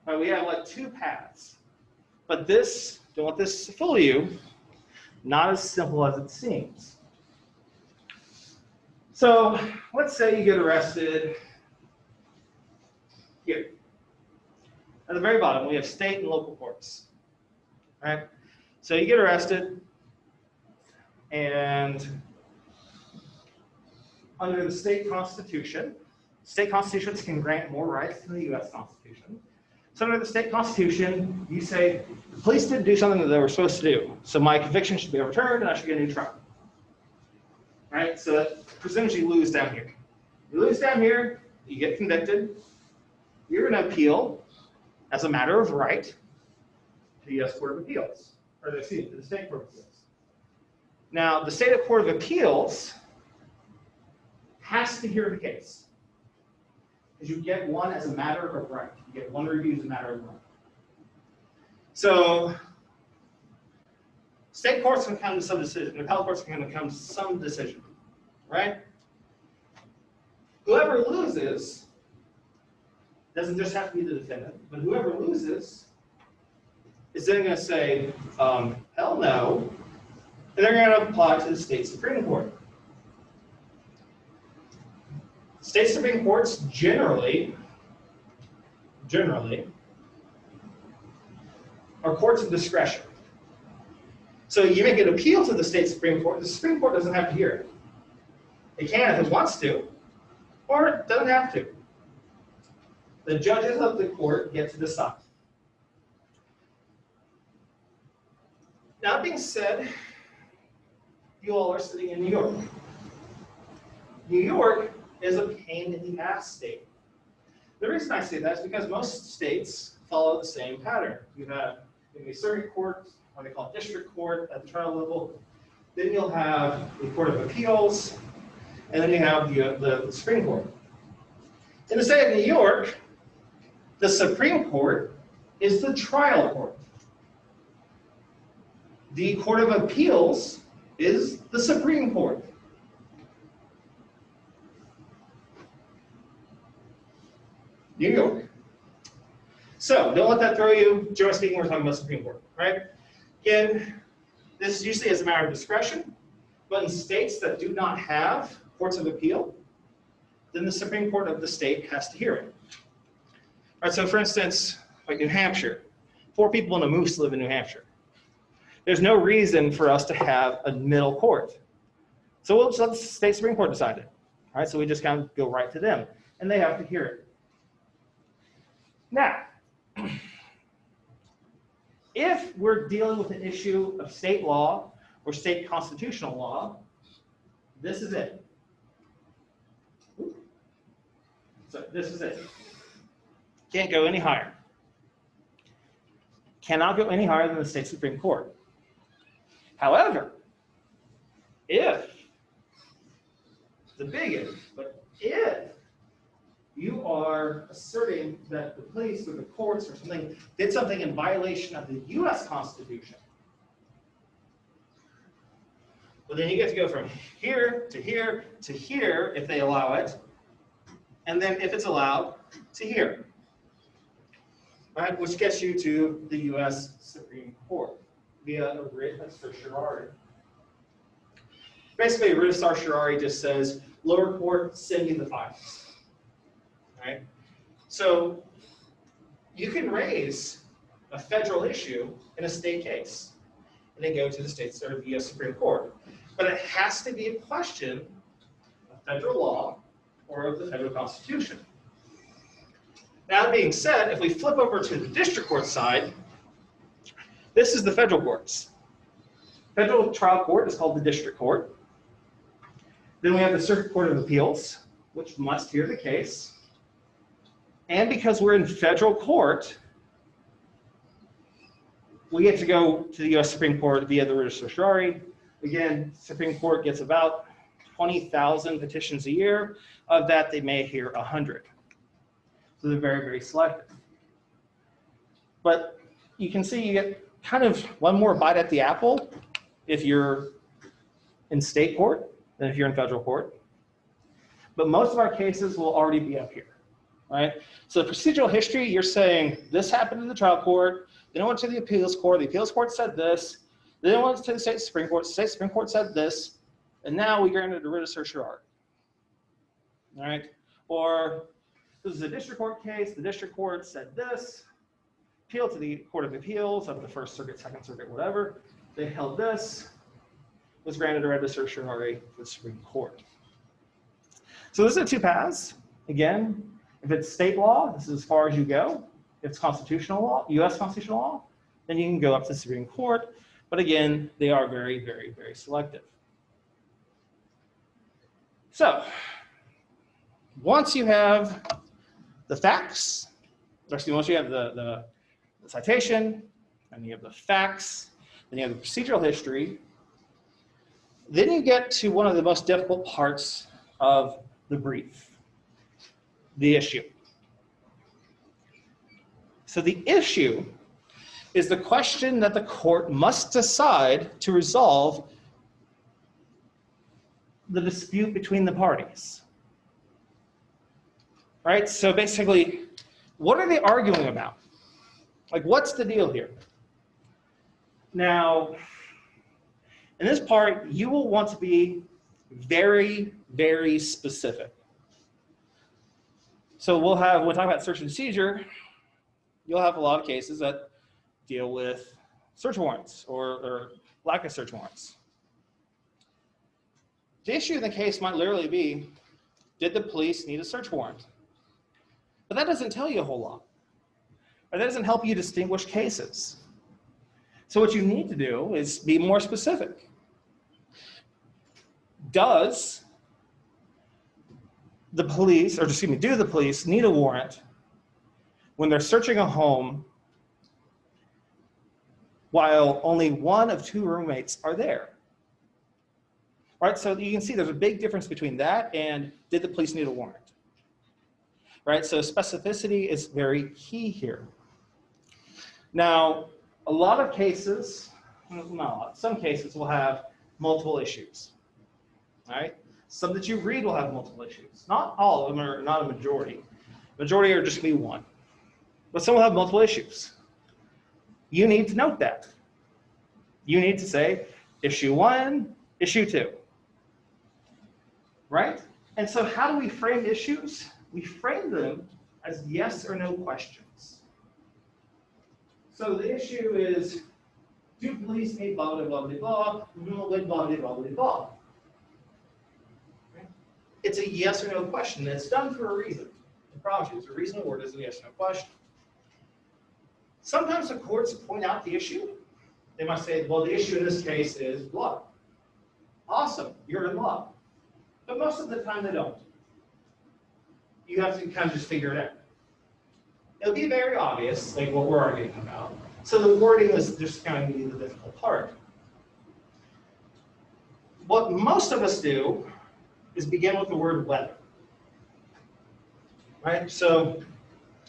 A: Right, we have like 2 paths. But this, don't let this fool you, not as simple as it seems. So let's say you get arrested here. At the very bottom, we have state and local courts. Right? So you get arrested, and under the state constitutions can grant more rights than the U.S. Constitution. So under the state constitution, you say, the police didn't do something that they were supposed to do, so my conviction should be overturned and I should get a new trial. Right? So that percentage you lose down here. You lose down here, you get convicted, you're going to appeal as a matter of right to the U.S. Court of Appeals, or excuse me, to the state Court of Appeals. Now, the state Court of Appeals has to hear the case. Because you get one as a matter of right. You get one review as a matter of right. So, state courts can come to some decision. Appellate courts can come to some decision, right? Whoever loses doesn't just have to be the defendant, but whoever loses is then going to say, hell no, and they're going to apply to the state Supreme Court. State Supreme Courts generally are courts of discretion. So you make an appeal to the state Supreme Court, the Supreme Court doesn't have to hear it. It can if it wants to, or it doesn't have to. The judges of the court get to decide. Now, that being said, you all are sitting in New York. New York is a pain in the ass state. The reason I say that is because most states follow the same pattern. You have a circuit court, what they call district court at the trial level. Then you'll have the Court of Appeals, and then you have the Supreme Court. In the state of New York, the Supreme Court is the trial court. The Court of Appeals is the Supreme Court. New York. So don't let that throw you. Generally speaking, we're talking about Supreme Court, right? Again, this is usually as a matter of discretion, but in states that do not have courts of appeal, then the Supreme Court of the state has to hear it. All right, so for instance, like New Hampshire, 4 people and a moose live in New Hampshire. There's no reason for us to have a middle court. So we'll just let the state Supreme Court decide it. All right, so we just kind of go right to them, and they have to hear it. Now, if we're dealing with an issue of state law or state constitutional law, this is it. So this is it. Can't go any higher. Cannot go any higher than the state Supreme Court. However, if, the big if, but if you are asserting that the police or the courts or something did something in violation of the U.S. Constitution, well, then you get to go from here to here to here if they allow it, and then if it's allowed, to here, right? Which gets you to the U.S. Supreme Court via a writ of certiorari. Basically, a writ of certiorari just says, lower court, send me the files. Right? So you can raise a federal issue in a state case and then go to the state or the U.S. Supreme Court. But it has to be a question of federal law or of the federal Constitution. Now, that being said, if we flip over to the district court side, this is the federal courts. Federal trial court is called the district court. Then we have the Circuit Court of Appeals, which must hear the case. And because we're in federal court, we get to go to the U.S. Supreme Court via the writ of certiorari. Again, Supreme Court gets about 20,000 petitions a year. Of that, they may hear 100. So they're very, very selective. But you can see you get kind of one more bite at the apple if you're in state court than if you're in federal court. But most of our cases will already be up here. Right? So the procedural history, you're saying this happened in the trial court, then it went to the appeals court said this, then it went to the state Supreme Court said this, and now we granted a writ of certiorari. All right, or this is a district court case. The district court said this, appealed to the Court of Appeals of the First Circuit, Second Circuit, whatever. They held this, was granted a writ of certiorari for the Supreme Court. So those are the two paths. Again, if it's state law, this is as far as you go. If it's constitutional law, U.S. constitutional law, then you can go up to the Supreme Court. But again, they are very, very, very selective. So once you have the facts, actually once you have the citation, and you have the facts, then you have the procedural history, then you get to one of the most difficult parts of the brief, the issue. So the issue is the question that the court must decide to resolve the dispute between the parties. Right? So basically, what are they arguing about? Like, what's the deal here? Now, in this part, you will want to be very, very specific. So when we talk about search and seizure, you'll have a lot of cases that deal with search warrants or lack of search warrants. The issue in the case might literally be, did the police need a search warrant? But that doesn't tell you a whole lot. Or that doesn't help you distinguish cases. So what you need to do is be more specific. Do the police need a warrant when they're searching a home while only one of two roommates are there? Right, so you can see there's a big difference between that and did the police need a warrant? Right, so specificity is very key here. Now, a lot of cases, not a lot, some cases will have multiple issues. Right? Some that you read will have multiple issues. Not all of them are, not a majority. Majority are just going to be one. But some will have multiple issues. You need to note that. You need to say issue 1, issue 2. Right? And so how do we frame issues? We frame them as yes or no questions. So the issue is, do police need blah, blah, blah, blah, blah, blah, blah, blah, blah, blah. It's a yes or no question, and it's done for a reason. I promise you, it's a reasonable word, is a yes or no question. Sometimes the courts point out the issue. They might say, well, the issue in this case is blah. Awesome, you're in law. But most of the time they don't. You have to kind of just figure it out. It'll be very obvious, like what we're arguing about. So the wording is just kind of the difficult part. What most of us do is begin with the word whether. Right? So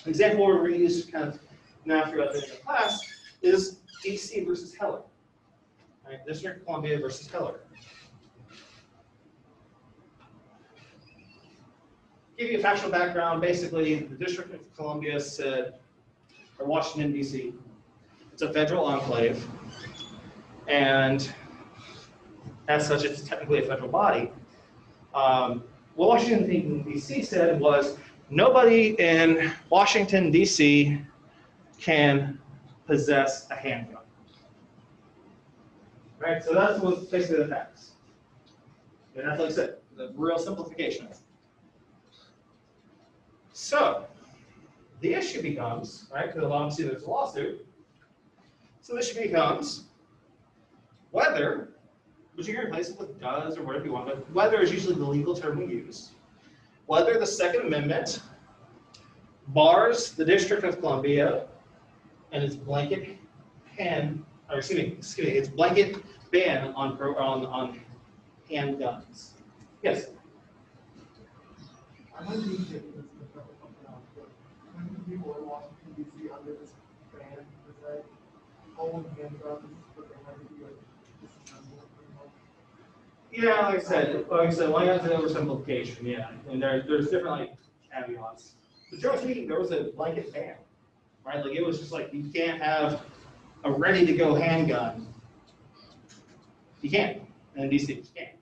A: an example we're going to use kind of now throughout the class is DC versus Heller. Right? District of Columbia versus Heller. Give you a factual background. Basically, the District of Columbia said, or Washington, D.C., it's a federal enclave, and as such, it's technically a federal body. What Washington, D.C. said was, nobody in Washington, D.C. can possess a handgun. Right? So that's what basically the facts. And that's like I said, the real simplification. So the issue becomes, right, because obviously there's a lawsuit. So the issue becomes whether, which you can replace it with does or whatever you want, but whether is usually the legal term we use, whether the Second Amendment bars the District of Columbia and its blanket ban, or excuse me, its blanket ban on handguns. Yes.
B: People in Washington, D.C. under this ban that own handguns, but they have to be disassembled.
A: Yeah, like I said, one has an oversimplification, yeah. And there's different like caveats. But generally speaking, there was a blanket ban, right? Like it was just like you can't have a ready-to-go handgun. You can't. And in DC, you can't.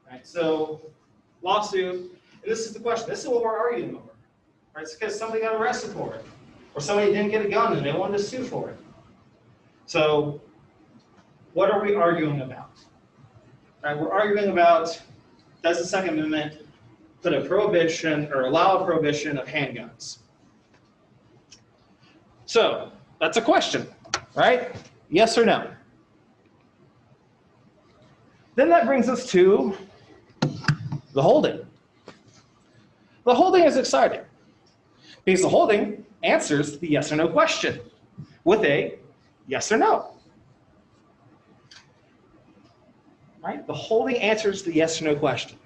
A: Right? So lawsuit, And this is the question. This is what we're arguing over. Right? It's because somebody got arrested for it, or somebody didn't get a gun and they wanted to sue for it. So, what are we arguing about? Right? We're arguing about, does the Second Amendment put a prohibition or allow a prohibition of handguns? So, that's a question, right? Yes or no? Then that brings us to the holding. The holding is exciting because the holding answers the yes or no question with a yes or no. Right? The holding answers the yes or no question.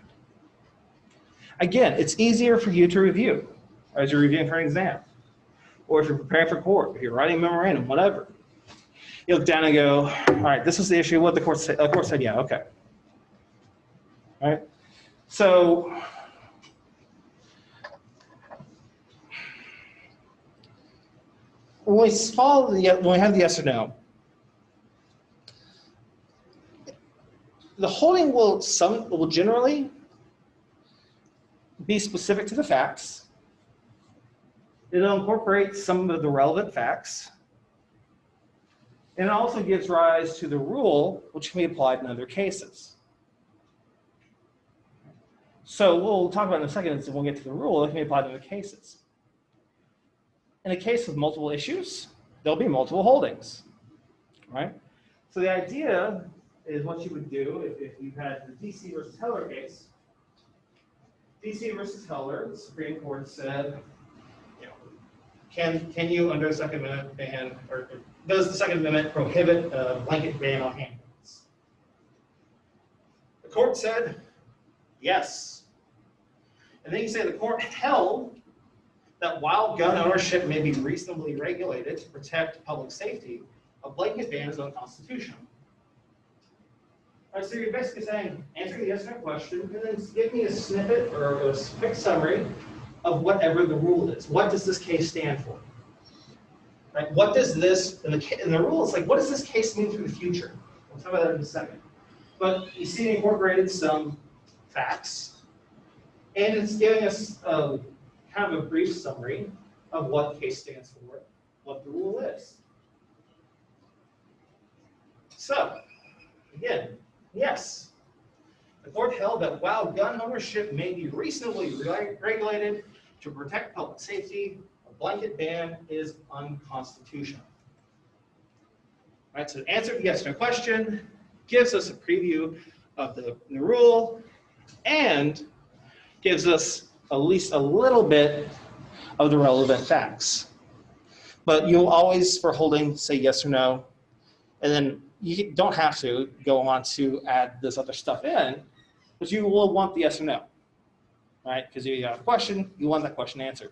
A: Again, it's easier for you to review as you're reviewing for an exam, or if you're preparing for court, if you're writing a memorandum, whatever. You look down and go, all right, this is the issue. What the court said? The court said, yeah, okay. All right. So when we have the yes or no, the holding will generally be specific to the facts. It'll incorporate some of the relevant facts. And it also gives rise to the rule, which can be applied in other cases. So we'll talk about in a second, and we'll get to the rule, it can be applied in other cases. In a case with multiple issues, there'll be multiple holdings, right? So the idea is what you would do if you had the DC versus Heller case. DC versus Heller, the Supreme Court said, you know, can you, under the Second Amendment, ban, or does the Second Amendment prohibit a blanket ban on handguns? The court said, yes. And then you say the court held that while gun ownership may be reasonably regulated to protect public safety, a blanket ban is unconstitutional. All right, so you're basically saying, answer the yes or no question, and then give me a snippet or a quick summary of whatever the rule is. What does this case stand for? Right? What does this, in the rule, it's like, what does this case mean for the future? We'll talk about that in a second. But you see it incorporated some facts, and it's giving us kind of a brief summary of what the case stands for, what the rule is. So, again, yes, the court held that while gun ownership may be reasonably regulated to protect public safety, a blanket ban is unconstitutional. All right, so it answered the yes or no question, gives us a preview of the rule, and gives us at least a little bit of the relevant facts. But you'll always, for holding, say yes or no, and then you don't have to go on to add this other stuff in, but you will want the yes or no, right? Because you have a question, you want that question answered.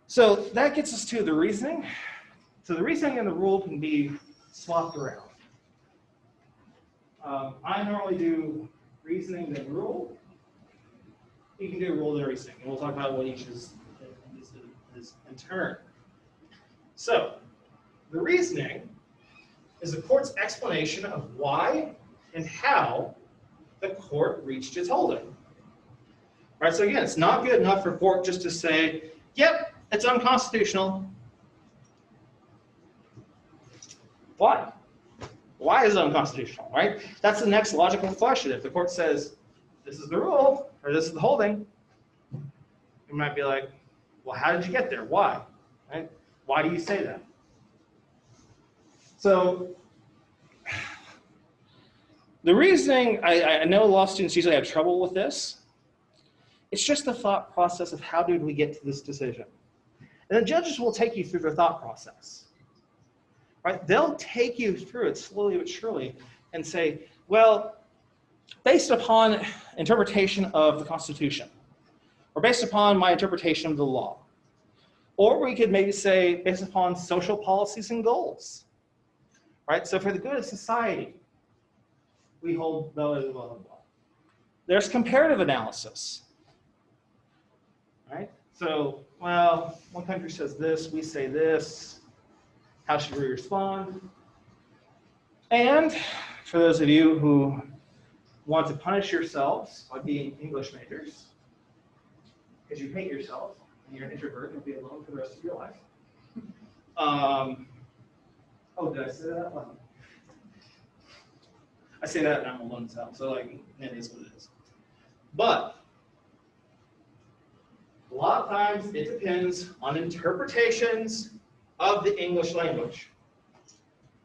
A: So that gets us to the reasoning. So the reasoning and the rule can be swapped around. I normally do reasoning then rule. You can do rule then reasoning, and we'll talk about what each is in turn. So the reasoning is the court's explanation of why and how the court reached its holding. All right, so again, it's not good enough for court just to say, yep, it's unconstitutional. Why? Why is it unconstitutional, right? That's the next logical question. If the court says, this is the rule, or this is the holding, you might be like, well, how did you get there? Why? Right? Why do you say that? So the reasoning, I know law students usually have trouble with this. It's just the thought process of how did we get to this decision. And the judges will take you through their thought process. Right? They'll take you through it slowly but surely and say, well, based upon interpretation of the Constitution, or based upon my interpretation of the law, or we could maybe say based upon social policies and goals, right? So for the good of society, we hold blah, blah, blah, blah. There's comparative analysis, right? So, well, one country says this, we say this. How should we respond? And for those of you who want to punish yourselves by being English majors, because you hate yourself and you're an introvert and you'll be alone for the rest of your life. Oh, did I say that? Well, I say that and I'm alone as hell, so like, it is what it is. But a lot of times it depends on interpretations of the English language.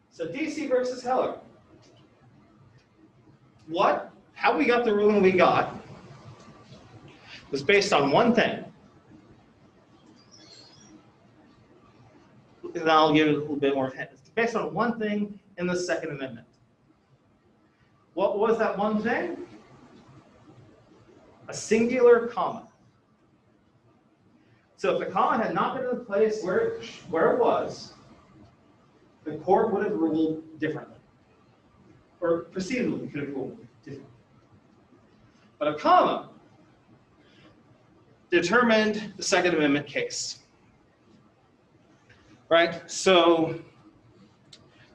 A: So DC versus Heller. How we got the ruling we got was based on one thing. And I'll give it a little bit more hint. It's based on one thing in the Second Amendment. What was that one thing? A singular comma. So if the comma had not been in the place where it was, the court would have ruled differently. Or procedurally could have ruled differently. But a comma determined the Second Amendment case. Right? So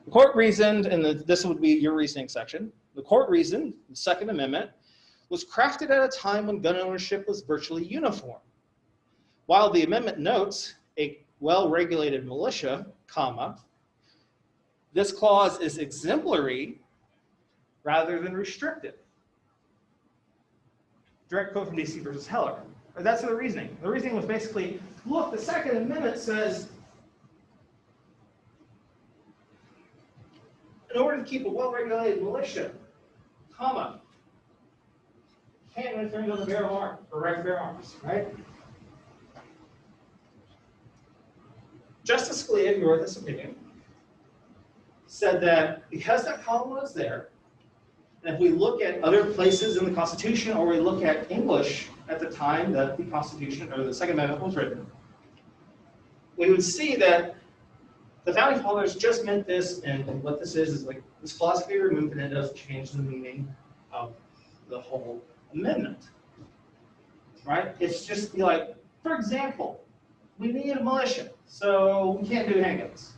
A: the court reasoned, and this would be your reasoning section, the court reasoned the Second Amendment was crafted at a time when gun ownership was virtually uniform. While the amendment notes a well-regulated militia, comma, this clause is exemplary rather than restrictive. Direct quote from DC versus Heller. That's the reasoning. The reasoning was basically, look, the Second Amendment says, in order to keep a well-regulated militia, comma, can't infringe on the bearer of arms, or right to bear arms, right? Justice Scalia, who wrote this opinion, said that because that comma was there, and if we look at other places in the Constitution, or we look at English at the time that the Constitution, or the Second Amendment was written, we would see that the Founding Fathers just meant this, and what this is like this clause can be removed, and it does change the meaning of the whole amendment, right? It's just like, for example, we need a militia, so we can't do handguns.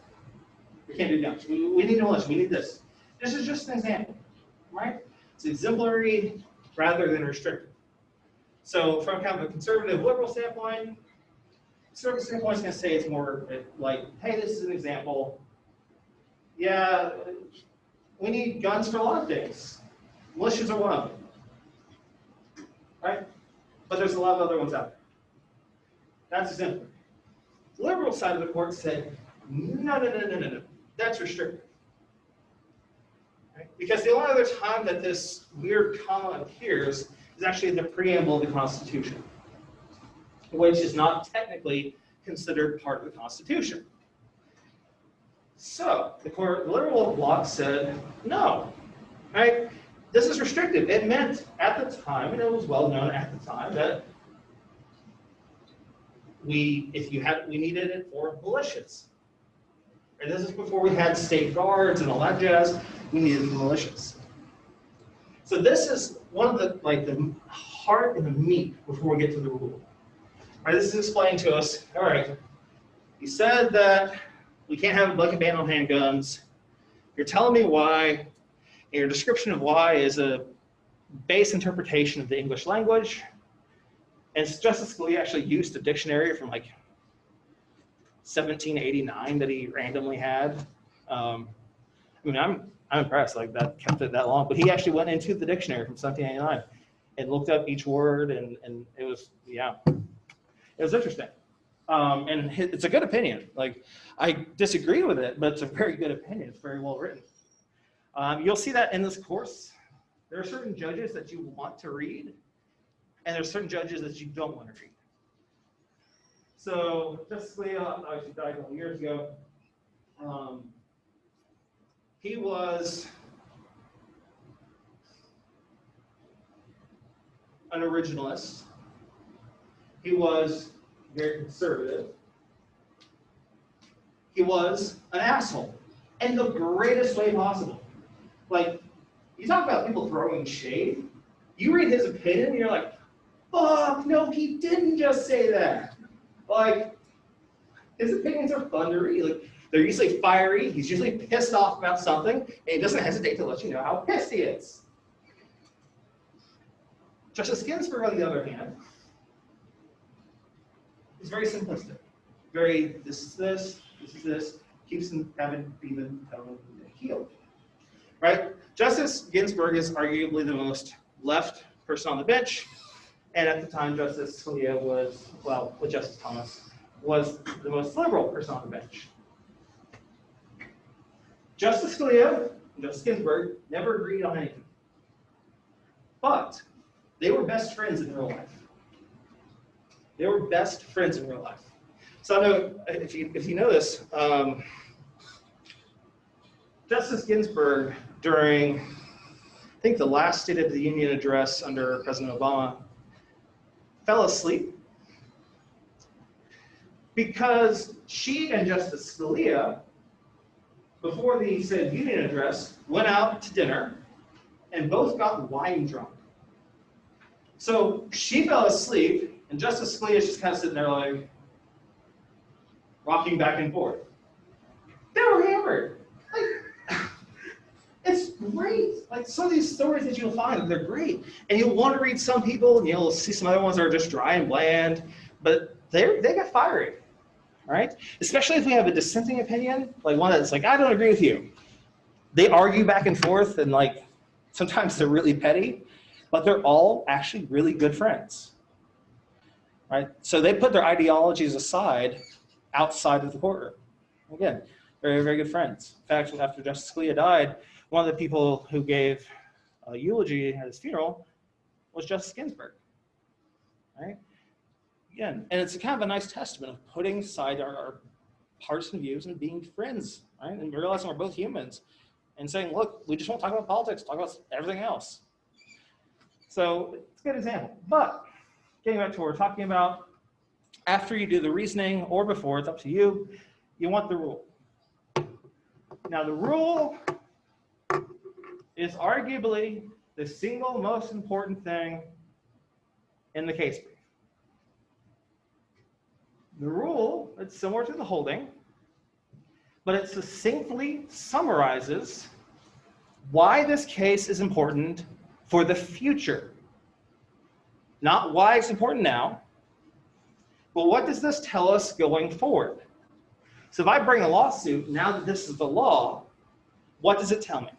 A: We can't do guns. We need a militia. We need this. This is just an example, right? It's exemplary rather than restrictive. So from kind of a conservative liberal standpoint, conservative standpoint is going to say it's more like, hey, this is an example. Yeah, we need guns for a lot of things. Militias are one of them. Right? But there's a lot of other ones out there. That's exemplary. The liberal side of the court said, no. That's restrictive. Right? Because the only other time that this weird comma appears is actually in the preamble of the Constitution, which is not technically considered part of the Constitution. So the liberal bloc said, no, right? This is restrictive. It meant at the time, and it was well known at the time, that we needed it for militias. And this is before we had state guards and all that jazz. We needed the militias. So this is one of the heart and the meat before we get to the rule. All right, this is explaining to us, all right, you said that we can't have a blanket ban on handguns. You're telling me why, and your description of why is a base interpretation of the English language. And Justice Scalia actually used a dictionary from like 1789 that he randomly had. I mean, I'm impressed, like that kept it that long, but he actually went into the dictionary from 1789 and looked up each word, and it was, yeah, it was interesting. And it's a good opinion. Like, I disagree with it, but it's a very good opinion. It's very well written. You'll see that in this course. There are certain judges that you want to read, and there's certain judges that you don't want to read. So Justice Scalia actually died a couple years ago. He was an originalist. He was very conservative. He was an asshole in the greatest way possible. Like, you talk about people throwing shade. You read his opinion, and you're like, fuck, no, he didn't just say that. Like, his opinions are fun to read. Like, they're usually fiery. He's usually pissed off about something, and he doesn't hesitate to let you know how pissed he is. Justice Ginsburg, on the other hand, is very simplistic. Very, this is this is this, keeps them having even tone healed. Right? Justice Ginsburg is arguably the most left person on the bench, and at the time Justice Scalia was, well, with Justice Thomas, was the most liberal person on the bench. Justice Scalia and Justice Ginsburg never agreed on anything. But they were best friends in real life. They were best friends in real life. So I know, if you know this, Justice Ginsburg, during, I think, the last State of the Union address under President Obama, fell asleep because she and Justice Scalia, before the State of the Union address, went out to dinner and both got wine drunk. So she fell asleep, and Justice Scalia is just kind of sitting there like, rocking back and forth. They were hammered. Like, it's great. Like, some of these stories that you'll find, they're great. And you'll want to read some people, and you'll see some other ones that are just dry and bland, but they get fiery, right? Especially if we have a dissenting opinion, like one that's like, I don't agree with you. They argue back and forth, and like, sometimes they're really petty, but they're all actually really good friends, right? So they put their ideologies aside outside of the courtroom. Again, very, very good friends. In fact, after Justice Scalia died, one of the people who gave a eulogy at his funeral was Justice Ginsburg, right? Again, and it's kind of a nice testament of putting aside our partisan views and being friends, right? And realizing we're both humans and saying, look, we just won't talk about politics, talk about everything else. So it's a good example. But getting back to what we're talking about, after you do the reasoning or before, it's up to you, you want the rule. Now the rule is arguably the single most important thing in the case brief. The rule, it's similar to the holding, but it succinctly summarizes why this case is important for the future. Not why it's important now, but what does this tell us going forward? So if I bring a lawsuit, now that this is the law, what does it tell me?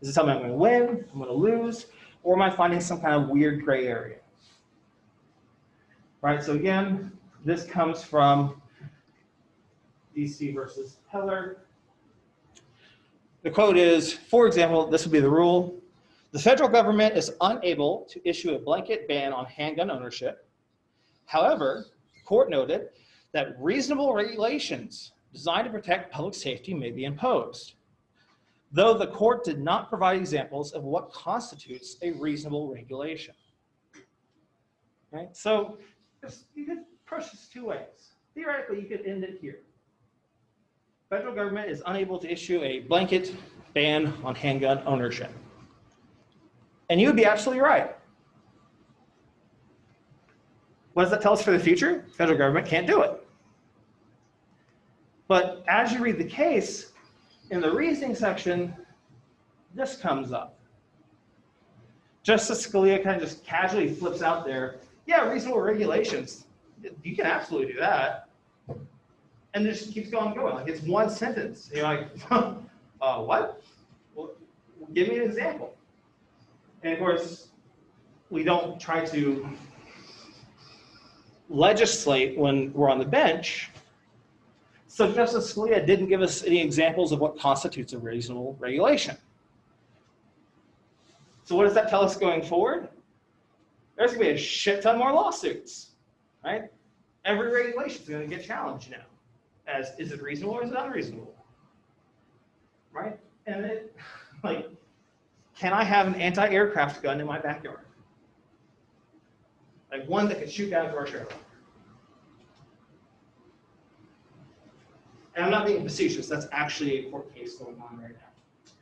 A: Does it tell me I'm going to win, I'm going to lose, or am I finding some kind of weird gray area? Right, so again, this comes from DC versus Heller. The quote is, for example, this would be the rule: the federal government is unable to issue a blanket ban on handgun ownership. However, the court noted that reasonable regulations designed to protect public safety may be imposed, though the court did not provide examples of what constitutes a reasonable regulation. Right? So you could approach this two ways. Theoretically, you could end it here. Federal government is unable to issue a blanket ban on handgun ownership. And you would be absolutely right. What does that tell us for the future? Federal government can't do it. But as you read the case, in the reasoning section, this comes up. Justice Scalia kind of just casually flips out there, yeah, reasonable regulations. You can absolutely do that. And it just keeps going. Like, it's one sentence. And you're like, what? Well, give me an example. And of course, we don't try to legislate when we're on the bench. So Justice Scalia didn't give us any examples of what constitutes a reasonable regulation. So what does that tell us going forward? There's going to be a shit ton more lawsuits, right? Every regulation is going to get challenged now. As, is it reasonable or is it unreasonable? Right? And it, like, can I have an anti-aircraft gun in my backyard? Like one that could shoot down a car trailer. And I'm not being facetious, that's actually a court case going on right now.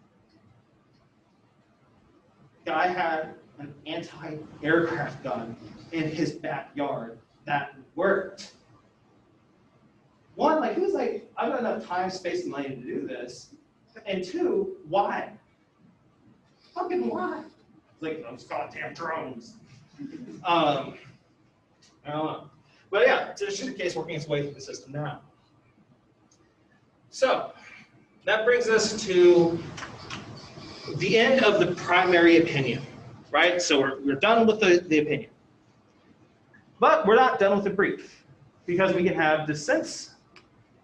A: Guy had an anti-aircraft gun in his backyard that worked. One, like, who's like, I've got enough time, space, and money to do this. And two, why? Fucking why? Like those goddamn drones. I don't know. But yeah, it's just a case working its way through the system now. So that brings us to the end of the primary opinion, right? So we're done with the opinion. But we're not done with the brief, because we can have dissents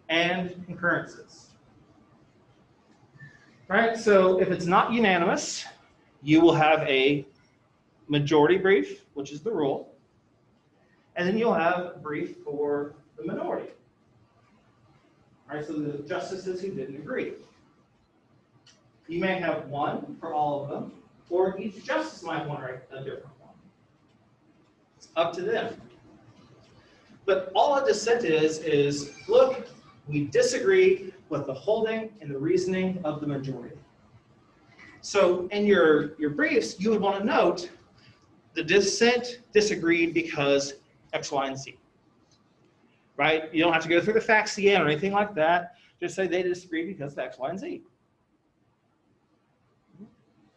A: and concurrences. Right? So if it's not unanimous, you will have a majority brief, which is the rule, and then you'll have a brief for the minority. All right, so the justices who didn't agree. You may have one for all of them, or each justice might want a different one. It's up to them. But all a dissent is, look, we disagree with the holding and the reasoning of the majority. So in your briefs, you would want to note the dissent disagreed because X, Y, and Z. Right? You don't have to go through the facts again or anything like that. Just say they disagreed because of X, Y, and Z.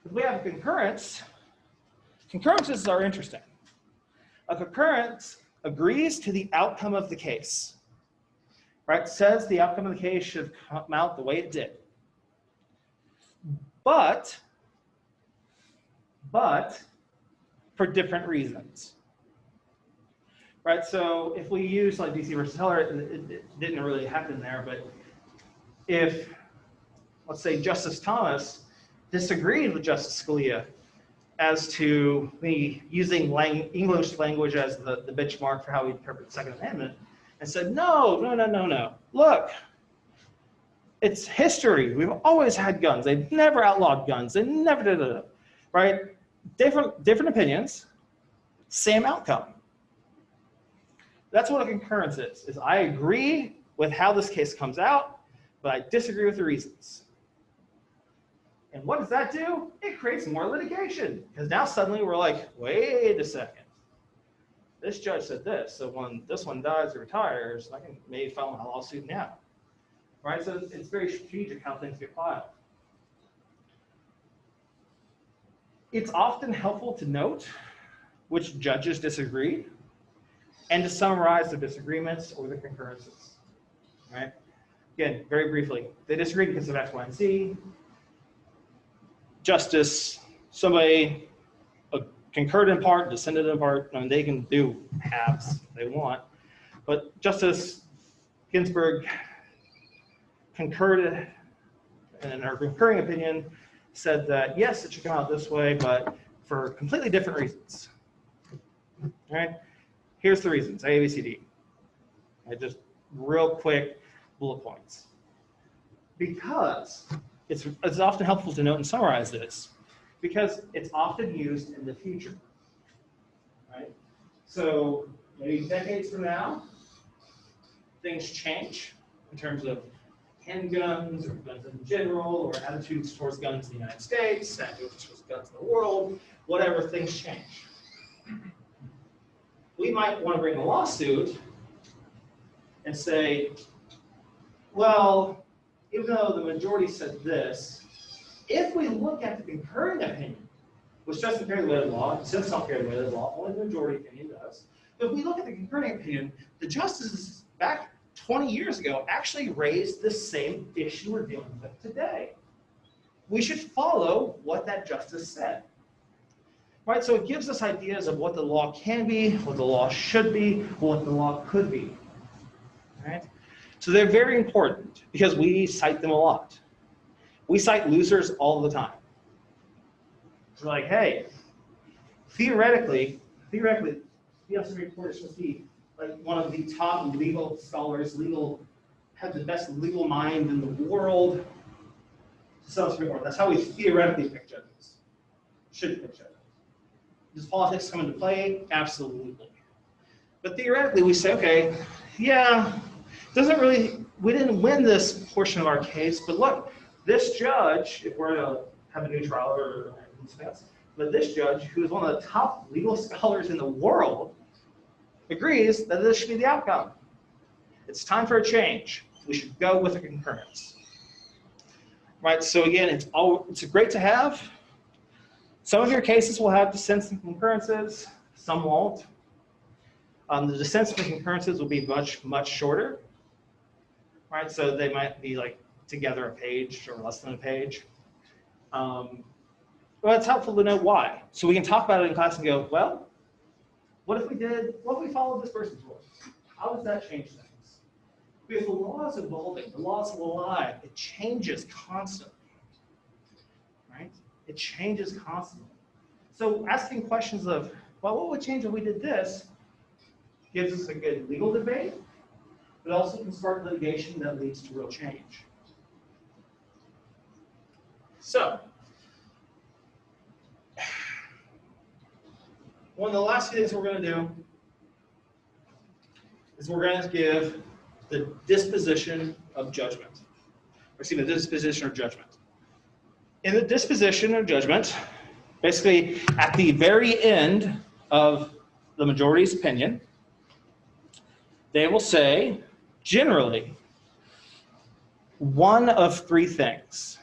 A: If we have a concurrence, concurrences are interesting. A concurrence agrees to the outcome of the case. Right? Says the outcome of the case should come out the way it did. But for different reasons. Right? So if we use like DC versus Heller, it didn't really happen there, but if, let's say, Justice Thomas disagreed with Justice Scalia as to me using English language as the benchmark for how we interpret the Second Amendment, and said, no. Look, it's history. We've always had guns. They've never outlawed guns. They never did it. Right? Different opinions, same outcome. That's what a concurrence is I agree with how this case comes out, but I disagree with the reasons. And what does that do? It creates more litigation, because now suddenly we're like, wait a second. This judge said this, so when this one dies or retires, I can maybe file a lawsuit now. Right? So it's very strategic how things get filed. It's often helpful to note which judges disagreed and to summarize the disagreements or the concurrences. Right? Again, very briefly, they disagreed because of X, Y, and Z. Justice, somebody concurred in part, dissented in part. I mean, they can do halves if they want. But Justice Ginsburg concurred, and in her concurring opinion, said that yes, it should come out this way, but for completely different reasons. All right? Here's the reasons, A, B, C, D. Just real quick bullet points. Because it's often helpful to note and summarize this, because it's often used in the future. Right? So maybe decades from now, things change in terms of handguns or guns in general, or attitudes towards guns in the United States, attitudes towards guns in the world, whatever, things change. We might want to bring a lawsuit and say, well, even though the majority said this, if we look at the concurring opinion, which doesn't carry the weight of the law, since don't carry the weight of the law, only the majority opinion does. But if we look at the concurring opinion, the justices back 20 years ago actually raised the same issue we're dealing with today. We should follow what that justice said. Right? So it gives us ideas of what the law can be, what the law should be, what the law could be. Right? So they're very important because we cite them a lot. We cite losers all the time. It's like, hey, theoretically, the U.S. Supreme Court is supposed to be like one of the top legal scholars, have the best legal mind in the world. So Supreme Court. That's how we theoretically pick judges. Should pick judges. Does politics come into play? Absolutely. But theoretically, we say, okay, yeah, we didn't win this portion of our case, but look, this judge, if we're going to have a new trial or anything else, but this judge, who is one of the top legal scholars in the world, agrees that this should be the outcome. It's time for a change. We should go with a concurrence. Right, so again, it's great to have. Some of your cases will have dissents and concurrences, some won't. The dissents and concurrences will be much, much shorter, right? So they might be like together a page or less than a page. Well, it's helpful to know why. So we can talk about it in class and go, well, what if we followed this person's rule? How does that change things? Because the law is evolving, the law is alive, it changes constantly, right? It changes constantly. So asking questions of, well, what would change if we did this, gives us a good legal debate, but also can start litigation that leads to real change. So, one of the last few things we're going to do is we're going to give the disposition of judgment. Or excuse me, the disposition of judgment. In the disposition of judgment, basically at the very end of the majority's opinion, they will say, generally, one of three things.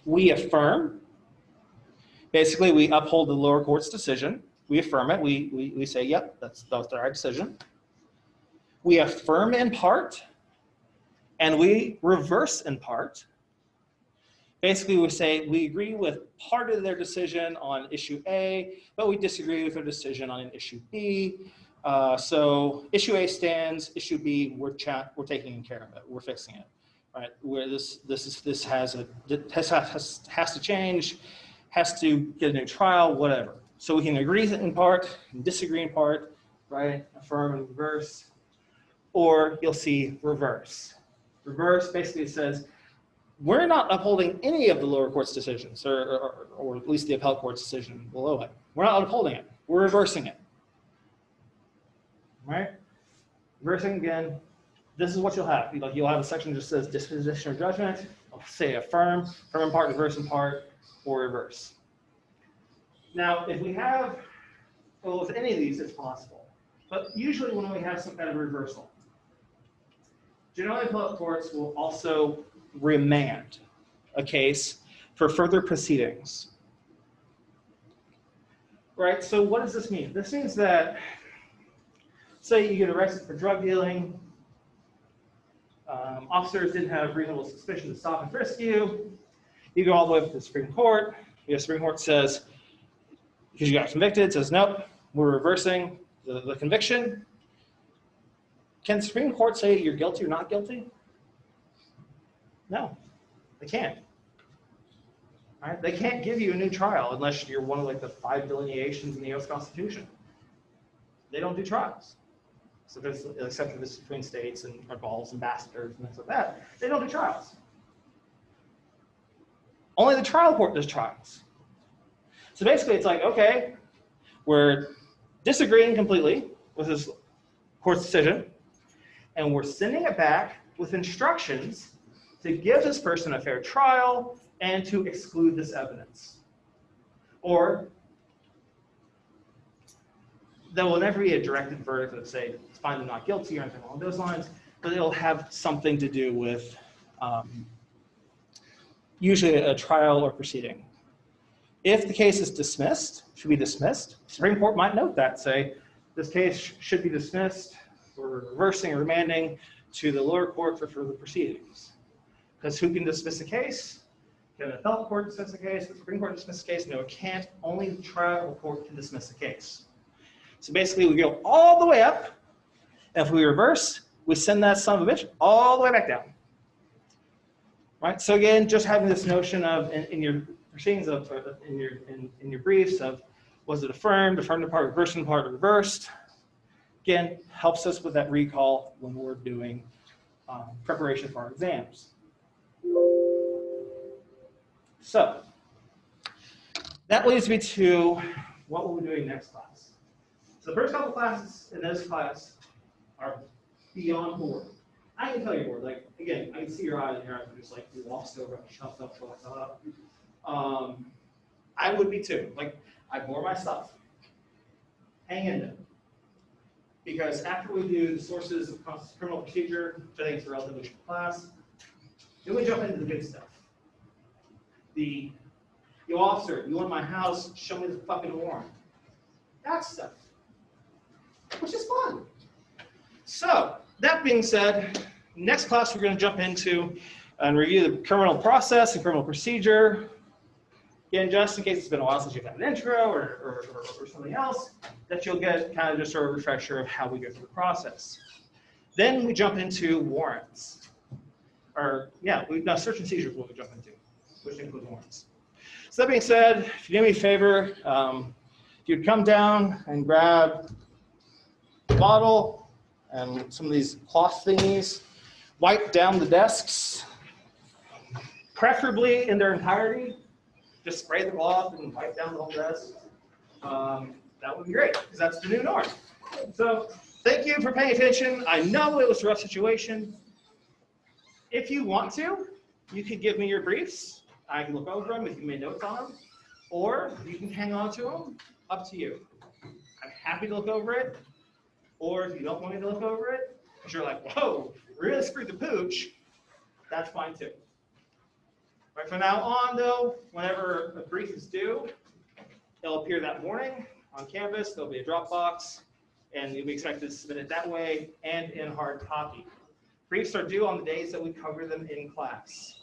A: We affirm. Basically, we uphold the lower court's decision. We affirm it. We say, yep, that's the right decision. We affirm in part, and we reverse in part. Basically, we say we agree with part of their decision on issue A, but we disagree with their decision on an issue B. So issue A stands. Issue B, we're taking care of it. We're fixing it, right? Where this has to change, has to get a new trial, whatever. So we can agree in part, and disagree in part, right? Affirm and reverse, or you'll see reverse. Reverse basically says we're not upholding any of the lower court's decisions, or at least the appellate court's decision below it. We're not upholding it. We're reversing it. Right? Reversing again, this is what you'll have. You'll have a section that just says disposition or judgment. I'll say affirm in part, reverse in part, or reverse. Now, if we have, well, with any of these, it's possible. But usually when we have some kind of reversal, generally appellate courts will also remand a case for further proceedings. Right? So what does this mean? This means that, say you get arrested for drug dealing, officers didn't have reasonable suspicion to stop and frisk you, you go all the way up to the Supreme Court, the Supreme Court says, because you got convicted, says, nope, we're reversing the conviction. Can the Supreme Court say you're guilty or not guilty? No, they can't. All right? They can't give you a new trial unless you're one of like the 5 delineations in the U.S. Constitution. They don't do trials. So there's, except for this between states and involves ambassadors and things like that, they don't do trials. Only the trial court does trials. So basically it's like, okay, we're disagreeing completely with this court's decision, and we're sending it back with instructions to give this person a fair trial and to exclude this evidence. Or there will never be a directed verdict that say find them not guilty or anything along those lines, but it'll have something to do with usually a trial or proceeding. If the case is dismissed, should be dismissed, the Supreme Court might note that, say, this case should be dismissed, or reversing or remanding to the lower court for further proceedings. Because who can dismiss a case? Can the appellate court dismiss a case? Can the Supreme Court dismiss a case? No, it can't. Only the trial court can dismiss a case. So basically, we go all the way up, and if we reverse, we send that son of a bitch all the way back down. Right? So again, just having this notion of in your proceedings of in your briefs of was it affirmed in part, reversed in part, or reversed? Again, helps us with that recall when we're doing preparation for our exams. So that leads me to what we'll be doing next class. So the first couple classes in this class are beyond bored. I can tell you're bored. Like, again, I can see your eyes in here. I'm just like, you lost over, shut up. I would be too. Like, I bore my stuff. Hang in there. Because after we do the sources of criminal procedure, which I think is a relatively short class, then we jump into the good stuff. The You officer, you in my house, show me the fucking warrant. That stuff, which is fun. So, that being said, next class we're going to jump into and review the criminal process and criminal procedure. Again, just in case it's been a while since you've had an intro or something else, that you'll get kind of just a refresher of how we go through the process. Then we jump into warrants. Search and seizure is what we jump into, which includes warrants. So that being said, if you do me a favor, if you'd come down and grab a bottle and some of these cloth thingies, wipe down the desks, preferably in their entirety. Just spray the cloth and wipe down the whole desk. That would be great, because that's the new norm. So thank you for paying attention. I know it was a rough situation. If you want to, you could give me your briefs. I can look over them if you made notes on them, or you can hang on to them. Up to you. I'm happy to look over it, or if you don't want me to look over it, because you're like, whoa, really screwed the pooch, that's fine too. Right, from now on, though, whenever a brief is due, it'll appear that morning on campus. There'll be a Dropbox, and you'll be expected to submit it that way and in hard copy. Briefs are due on the days that we cover them in class.